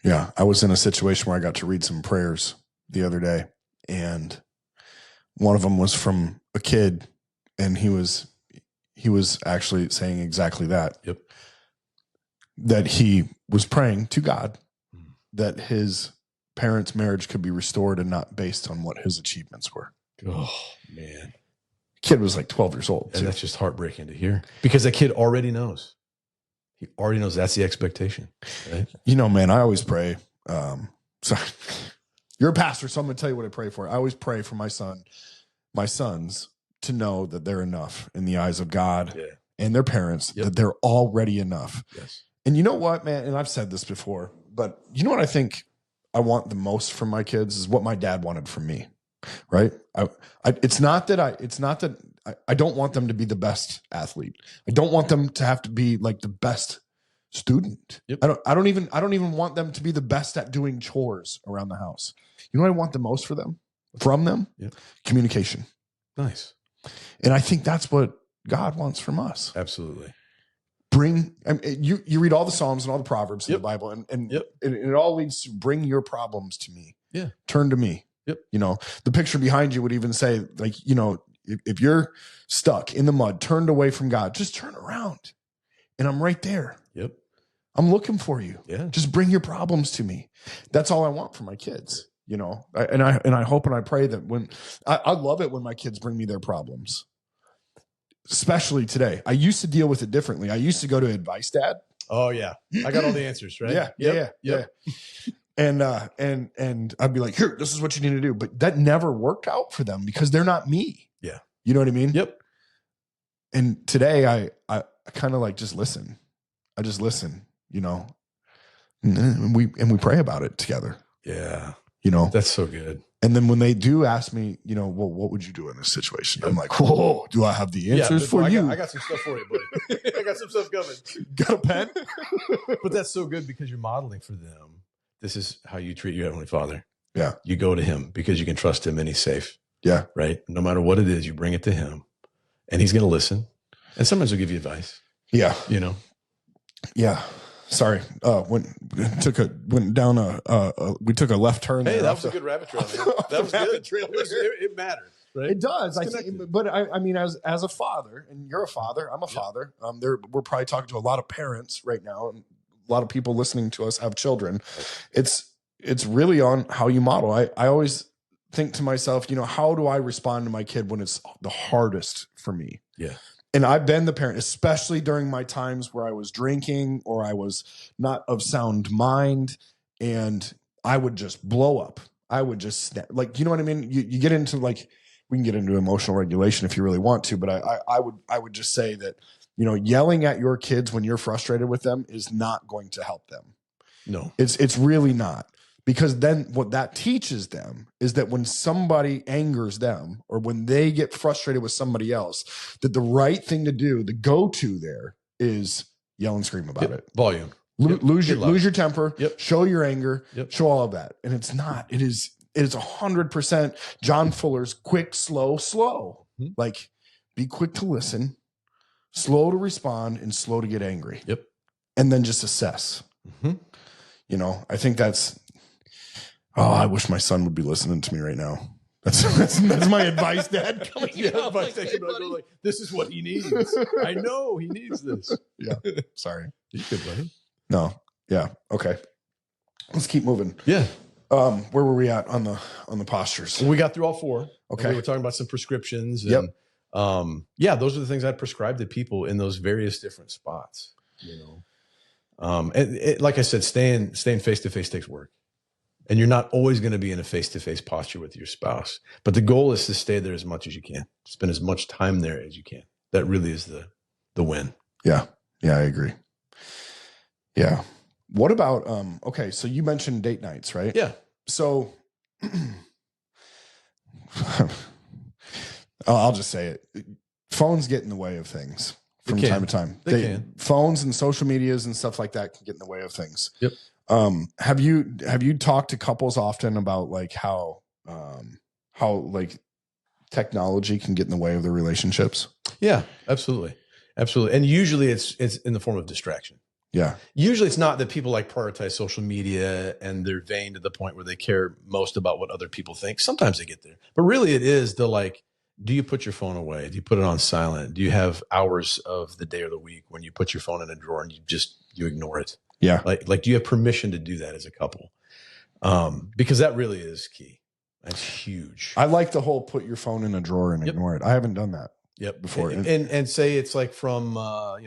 Yeah. I was in a situation where I got to read some prayers the other day, and one of them was from a kid, and he was actually saying exactly that. Yep. That he was praying to God that his parents' marriage could be restored and not based on what his achievements were. Oh, man. Kid was like 12 years old. And that's just heartbreaking to hear because that kid already knows. He already knows that's the expectation. Right? Man, I always pray. Sorry, you're a pastor, so I'm going to tell you what I pray for. I always pray for my sons to know that they're enough in the eyes of God and their parents, that they're already enough. Yes. And you know what, man? And I've said this before, but you know what I think I want the most from my kids is what my dad wanted from me. Right. It's not that I don't want them to be the best athlete. I don't want them to have to be like the best student. Yep. I don't even want them to be the best at doing chores around the house. You know what I want the most from them? Yep. Communication. Nice. And I think that's what God wants from us. Absolutely. You read all the Psalms and all the Proverbs in the Bible, and it all leads to bring your problems to me. Yeah. Turn to me. Yep. The picture behind you would even say, like, if you're stuck in the mud, turned away from God, just turn around and I'm right there. Yep. I'm looking for you. Yeah. Just bring your problems to me. That's all I want for my kids, and I hope and I pray that when I love it when my kids bring me their problems, especially today. I used to deal with it differently. I used to go to Advice Dad. Oh yeah. I got all the answers, right? Yeah. And I'd be like, here, this is what you need to do. But that never worked out for them because they're not me. Yeah. You know what I mean? Yep. And today I kind of like just listen. I just listen, and we pray about it together. Yeah. That's so good. And then when they do ask me, well, what would you do in this situation? I'm like, whoa, do I have the answers for you? I got some stuff for you, buddy. I got some stuff coming. Got a pen? But that's so good because you're modeling for them. This is how you treat your Heavenly Father. Yeah. You go to him because you can trust him and he's safe. Yeah. Right. No matter what it is, you bring it to him and he's going to listen. And sometimes he'll give you advice. Yeah. Yeah. Sorry. We took a left turn. Hey, that was a good rabbit trail, man. That was good. It mattered. Right? It does. I think, but I mean, as a father, and you're a father, I'm a father. We're probably talking to a lot of parents right now, and a lot of people listening to us have children. It's really on how you model. I always think to myself, how do I respond to my kid when it's the hardest for me? Yeah. And I've been the parent, especially during my times where I was drinking or I was not of sound mind, and I would just blow up. I would just snap. Like, you know what I mean? You get into like, we can get into emotional regulation if you really want to, but I would just say that, yelling at your kids when you're frustrated with them is not going to help them. No, it's really not. Because then what that teaches them is that when somebody angers them or when they get frustrated with somebody else, that the right thing to do, the go-to there is yell and scream about it. Volume. Lose your temper, show your anger, show all of that. And it's not. It is 100% John Fuller's quick, slow. Mm-hmm. Like, be quick to listen, slow to respond, and slow to get angry. Yep. And then just assess. Mm-hmm. I think that's... Oh, I wish my son would be listening to me right now. That's my advice, Dad. Like, this is what he needs. I know he needs this. Yeah. Sorry. You good, buddy? No. Yeah. Okay. Let's keep moving. Yeah. Where were we at on the postures? Well, we got through all four. Okay. We were talking about some prescriptions. And, those are the things I'd prescribe to people in those various different spots. And like I said, staying face to face takes work. And you're not always going to be in a face-to-face posture with your spouse. But the goal is to stay there as much as you can. Spend as much time there as you can. That really is the win. Yeah. Yeah, I agree. Yeah. What about, okay, so you mentioned date nights, right? Yeah. So I'll just say it. Phones get in the way of things from time to time. They can. Phones and social medias and stuff like that can get in the way of things. Yep. Have you talked to couples often about like how like technology can get in the way of their relationships? Yeah, absolutely. Absolutely. And usually it's in the form of distraction. Yeah. Usually it's not that people like prioritize social media and they're vain to the point where they care most about what other people think. Sometimes they get there, but really it is the like, do you put your phone away? Do you put it on silent? Do you have hours of the day or the week when you put your phone in a drawer and you ignore it? Yeah. Like, do you have permission to do that as a couple? Because that really is key. That's huge. I like the whole put your phone in a drawer and ignore it. I haven't done that. Yep. Before. And say it's like from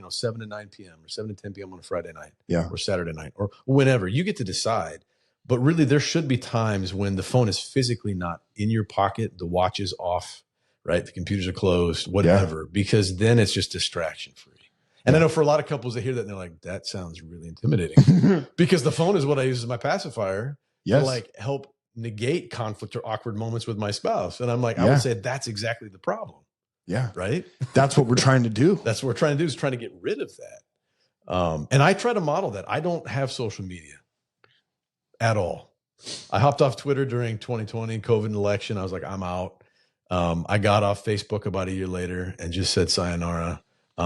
7 to 9 p.m. or 7 to 10 p.m. on a Friday night. Yeah. Or Saturday night or whenever. You get to decide. But really there should be times when the phone is physically not in your pocket, the watch is off, right? The computers are closed, whatever, because then it's just distraction free. And I know for a lot of couples that hear that and they're like, that sounds really intimidating because the phone is what I use as my pacifier to like help negate conflict or awkward moments with my spouse. And I'm like, I would say that's exactly the problem. Yeah. Right. That's what we're trying to do. That's what we're trying to do is trying to get rid of that. And I try to model that. I don't have social media at all. I hopped off Twitter during 2020 COVID election. I was like, I'm out. I got off Facebook about a year later and just said sayonara.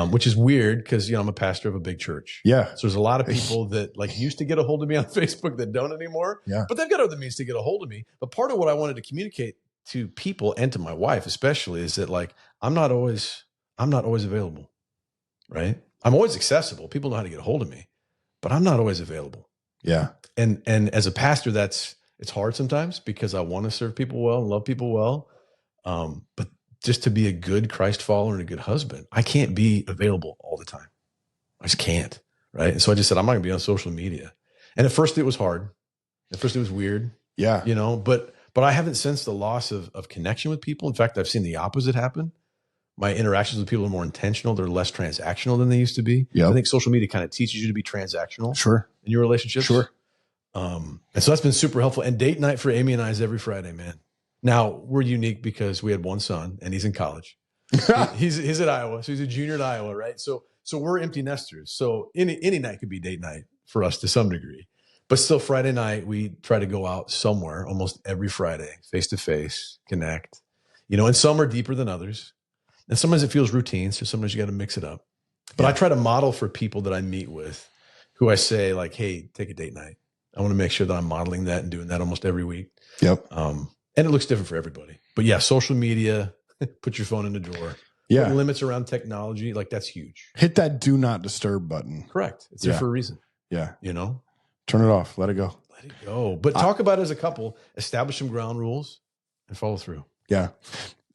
Which is weird because, I'm a pastor of a big church. Yeah. So there's a lot of people that like used to get a hold of me on Facebook that don't anymore. Yeah. But they've got other means to get a hold of me. But part of what I wanted to communicate to people and to my wife especially is that like, I'm not always available. Right. I'm always accessible. People know how to get a hold of me, but I'm not always available. Yeah. And as a pastor, it's hard sometimes because I want to serve people well and love people well. But just to be a good Christ follower and a good husband, I can't be available all the time. I just can't. Right. And so I just said, I'm not gonna be on social media. And at first it was hard. At first it was weird. Yeah. But I haven't sensed the loss of connection with people. In fact, I've seen the opposite happen. My interactions with people are more intentional. They're less transactional than they used to be. Yep. I think social media kind of teaches you to be transactional. Sure. In your relationships. Sure. And so that's been super helpful. And date night for Amy and I is every Friday, man. Now we're unique because we had one son and he's in college. he's at Iowa. So he's a junior at Iowa. Right. So we're empty nesters. So any night could be date night for us to some degree, but still Friday night, we try to go out somewhere almost every Friday, face to face, connect, and some are deeper than others. And sometimes it feels routine. So sometimes you got to mix it up, but I try to model for people that I meet with who I say like, hey, take a date night. I want to make sure that I'm modeling that and doing that almost every week. Yep. And it looks different for everybody. But yeah, social media, put your phone in the drawer. Yeah. Put limits around technology, like that's huge. Hit that do not disturb button. Correct. It's there for a reason. Yeah. Turn it off. Let it go. Let it go. But talk about it as a couple, establish some ground rules and follow through. Yeah.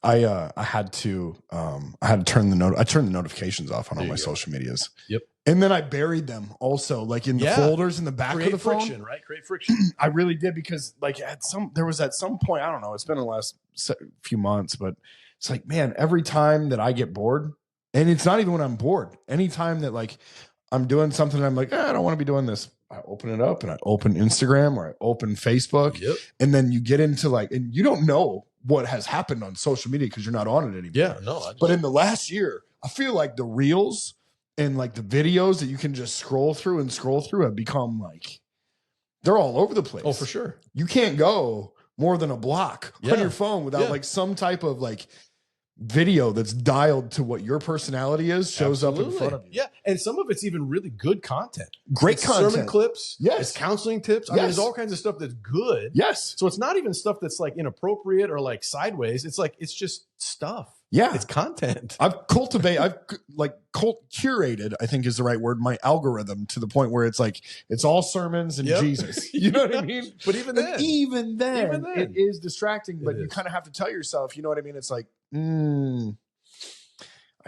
I had to turn the notifications off on all my social medias. Yep. And then I buried them also, like in the folders in the back of the phone. Friction, right? Create friction. I really did because, like, there was at some point, I don't know, it's been the last few months, but it's like, man, every time that I get bored, and it's not even when I'm bored, anytime that like I'm doing something, I'm like, I don't want to be doing this. I open it up and I open Instagram or I open Facebook, and then you get into like, and you don't know what has happened on social media because you're not on it anymore. Yeah, no. But in the last year, I feel like the reels and like the videos that you can just scroll through have become like, they're all over the place. Oh, for sure. You can't go more than a block on your phone without like some type of like video that's dialed to what your personality is shows up in front of you. Yeah. And some of it's even really good content. Great content. Sermon clips. Yes. It's counseling tips. I mean, there's all kinds of stuff that's good. Yes. So it's not even stuff that's like inappropriate or like sideways. It's like, it's just stuff. Yeah. It's content. I've curated, I think is the right word, my algorithm to the point where it's like, it's all sermons and Jesus. You know what I mean? But even then, it is distracting, but you kind of have to tell yourself, you know what I mean? It's like, I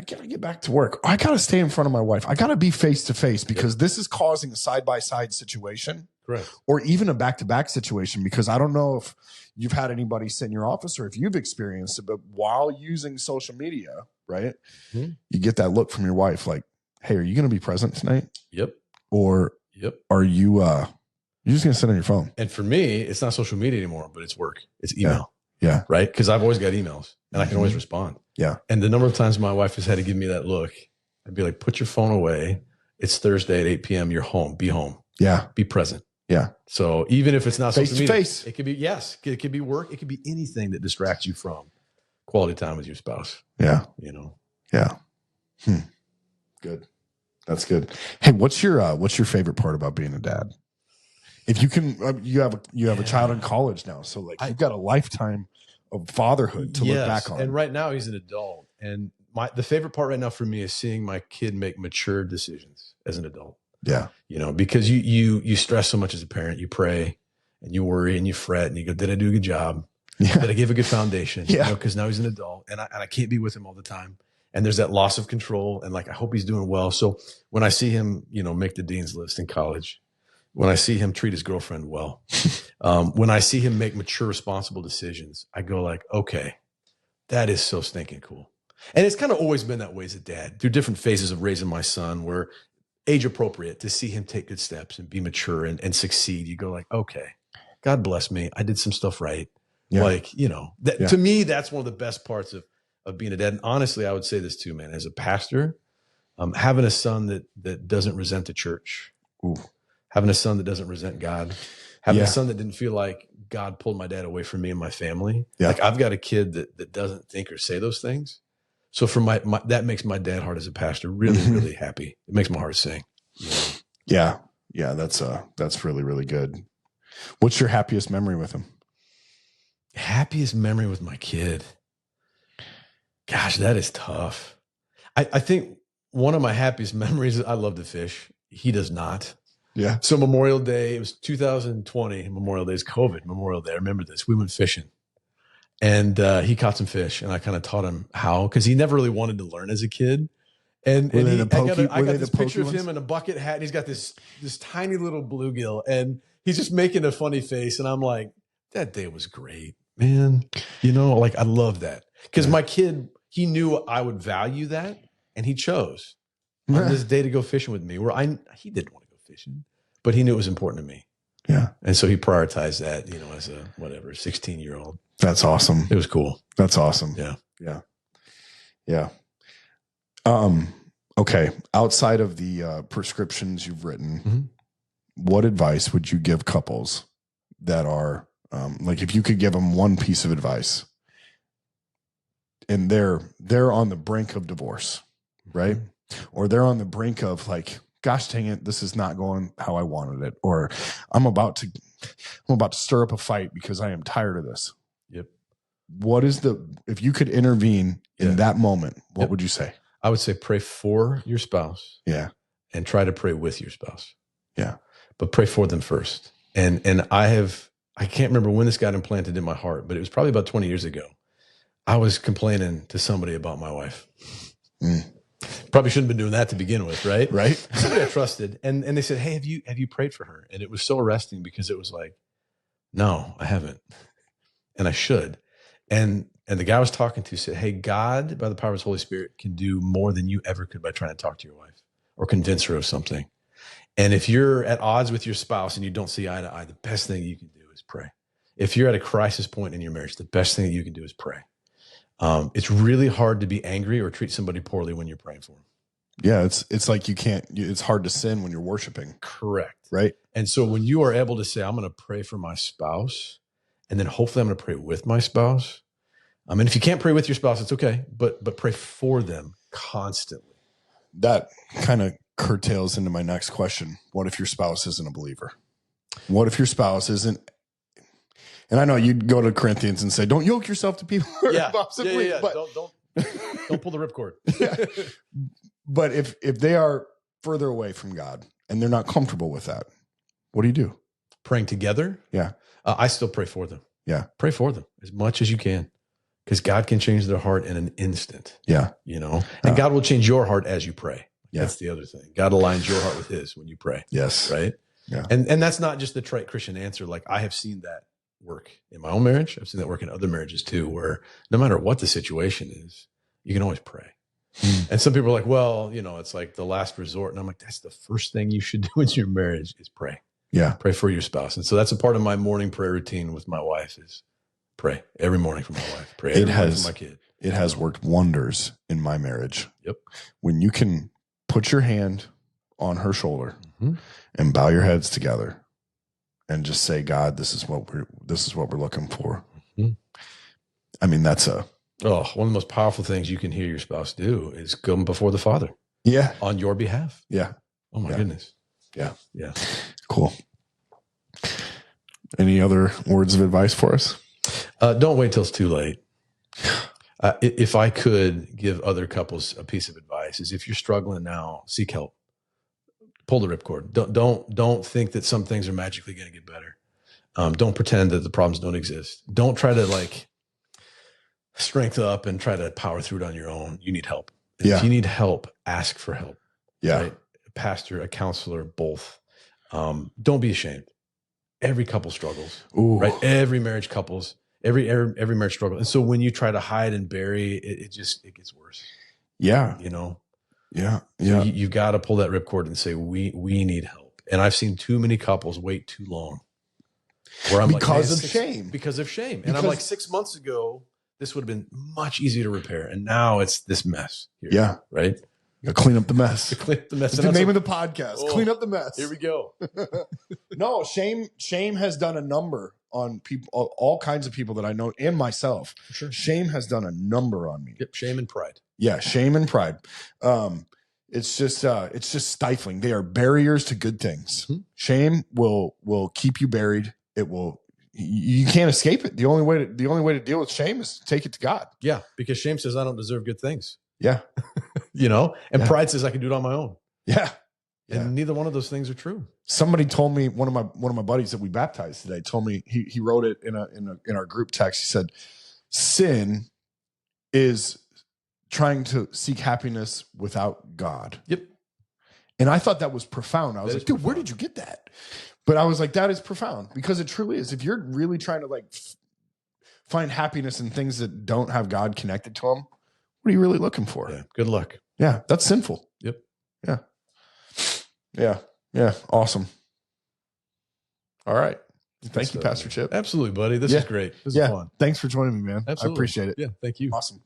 I got to get back to work. I got to stay in front of my wife. I got to be face to face because this is causing a side-by-side situation. Correct. Or even a back-to-back situation, because I don't know if you've had anybody sit in your office or if you've experienced it, but while using social media, right, you get that look from your wife like, hey, are you going to be present tonight? Yep. Or are you you're just going to sit on your phone? And for me, it's not social media anymore, but it's work. It's email. Yeah. Right? Because I've always got emails and I can always respond. Yeah. And the number of times my wife has had to give me that look, I'd be like, put your phone away. It's Thursday at 8 p.m. You're home. Be home. Yeah. Be present. Yeah. So even if it's not face social to media, face, it could be, it could be work. It could be anything that distracts you from quality time with your spouse. Yeah. You know? Yeah. Good. That's good. Hey, what's your favorite part about being a dad? If you can, you have a child in college now. So like you've got a lifetime of fatherhood to look back on. And right now he's an adult. And the favorite part right now for me is seeing my kid make mature decisions as an adult. Yeah. You know, because you stress so much as a parent, you pray and you worry and you fret and you go, did I do a good job? Yeah. Did I give a good foundation? Yeah. You know, because now he's an adult and I can't be with him all the time. And there's that loss of control. And like, I hope he's doing well. So when I see him, you know, make the dean's list in college, when I see him treat his girlfriend well, when I see him make mature, responsible decisions, I go like, okay, that is so stinking cool. And it's kind of always been that way as a dad through different phases of raising my son where age appropriate to see him take good steps and be mature and succeed. You go like, okay, God bless me. I did some stuff right. Yeah. Like, you know, to me, that's one of the best parts of being a dad. And honestly, I would say this too, man, as a pastor, having a son that doesn't resent the church, having a son that doesn't resent God, having a son that didn't feel like God pulled my dad away from me and my family. Yeah. Like I've got a kid that doesn't think or say those things. So for my that makes my dad heart as a pastor really, really happy. It makes my heart sing. Yeah. Yeah. That's really, really good. What's your happiest memory with him? Happiest memory with my kid. Gosh, that is tough. I think one of my happiest memories is I love to fish. He does not. Yeah. So Memorial Day, it was 2020. Memorial Day is COVID. Memorial Day. I remember this. We went fishing. And he caught some fish, and I kind of taught him how, because he never really wanted to learn as a kid. And I got this picture of him in a bucket hat, and he's got this tiny little bluegill, and he's just making a funny face. And I'm like, that day was great, man. You know, like I love that because my kid, he knew I would value that, and he chose on this day to go fishing with me. Where he didn't want to go fishing, but he knew it was important to me. Yeah, and so he prioritized that, you know, as a 16-year-old. That's awesome. It was cool. That's awesome. Yeah. Yeah. Yeah. Okay. Outside of the prescriptions you've written, what advice would you give couples that are like, if you could give them one piece of advice and they're on the brink of divorce, right? Or they're on the brink of like, gosh, dang it, this is not going how I wanted it. Or I'm about to stir up a fight because I am tired of this. Yep. If you could intervene in that moment, what would you say? I would say pray for your spouse. Yeah. And try to pray with your spouse. Yeah. But pray for them first. And I can't remember when this got implanted in my heart, but it was probably about 20 years ago. I was complaining to somebody about my wife. Probably shouldn't have been doing that to begin with, right? Right. Somebody I trusted. And they said, hey, have you prayed for her? And it was so arresting because it was like, no, I haven't. And I should. And the guy I was talking to said, hey, God, by the power of his Holy Spirit, can do more than you ever could by trying to talk to your wife or convince her of something. And if you're at odds with your spouse and you don't see eye to eye, the best thing you can do is pray. If you're at a crisis point in your marriage, the best thing that you can do is pray. It's really hard to be angry or treat somebody poorly when you're praying for them. Yeah, it's like it's hard to sin when you're worshiping. Correct. Right. And so when you are able to say, I'm going to pray for my spouse, and then hopefully I'm going to pray with my spouse. And if you can't pray with your spouse, it's okay, but pray for them constantly. That kind of curtails into my next question. What if your spouse isn't a believer? What if your spouse isn't? And I know you'd go to Corinthians and say, don't yoke yourself to people. Yeah. But Don't pull the ripcord. Yeah. But if they are further away from God and they're not comfortable with that, what do you do? Praying together? Yeah. I still pray for them. Yeah. Pray for them as much as you can. because God can change their heart in an instant. Yeah. And God will change your heart as you pray. Yeah. That's the other thing. God aligns your heart with his when you pray. Yes. Right. Yeah. And that's not just the trite Christian answer. Like, I have seen that work in my own marriage. I've seen that work in other marriages too, where no matter what the situation is, you can always pray. And some people are like, well, it's like the last resort. And I'm like, that's the first thing you should do in your marriage is pray. Yeah. Pray for your spouse. And so that's a part of my morning prayer routine with my wife is pray every morning for my wife. Pray every morning for my kid. It has worked wonders in my marriage. Yep. When you can put your hand on her shoulder and bow your heads together and just say, God, this is what we're looking for. I mean, that's one of the most powerful things you can hear your spouse do is come before the Father. Yeah. On your behalf. Yeah. Oh my goodness. Yeah. Yeah. Cool. Any other words of advice for us? Don't wait till it's too late. If I could give other couples a piece of advice, is if you're struggling now, seek help. Pull the ripcord. Don't think that some things are magically going to get better. Don't pretend that the problems don't exist. Don't try to strength up and try to power through it on your own. You need help. If you need help, ask for help. Yeah. Right? A pastor, a counselor, both. Don't be ashamed. Every couple struggles. Ooh. Right? Every marriage couples. Every marriage struggle. And so when you try to hide and bury, it gets worse. Yeah. Yeah. So you've got to pull that ripcord and say, we need help. And I've seen too many couples wait too long. Where I'm because of shame. Because of shame. And I'm like, 6 months ago, this would have been much easier to repair. And now it's this mess here. Yeah. Right? You gotta clean up the mess. Clean up the mess. It's the name of the podcast. Clean up the mess. Here we go. No, shame has done a number on people, all kinds of people that I know, and myself. For sure. Shame has done a number on me. Yep. Shame and pride. Yeah, shame and pride. It's just stifling. They are barriers to good things. Mm-hmm. Shame will keep you buried. It will. You can't escape it. The only way to deal with shame is to take it to God. Yeah, because shame says I don't deserve good things. Yeah. And pride says I can do it on my own. Yeah. And neither one of those things are true. Somebody told me, one of my buddies that we baptized today told me, he wrote it in our group text. He said, sin is trying to seek happiness without God. Yep. And I thought that was profound. I was like, dude, where did you get that? But I was like, that is profound, because it truly is. If you're really trying to find happiness in things that don't have God connected to them, what are you really looking for? Yeah. Good luck. Yeah. That's sinful. Yep. Yeah. Yeah. Yeah. Awesome. All right. Thank you, Pastor Chip. Absolutely, buddy. This is great. This is fun. Thanks for joining me, man. Absolutely. I appreciate it. Yeah. Thank you. Awesome.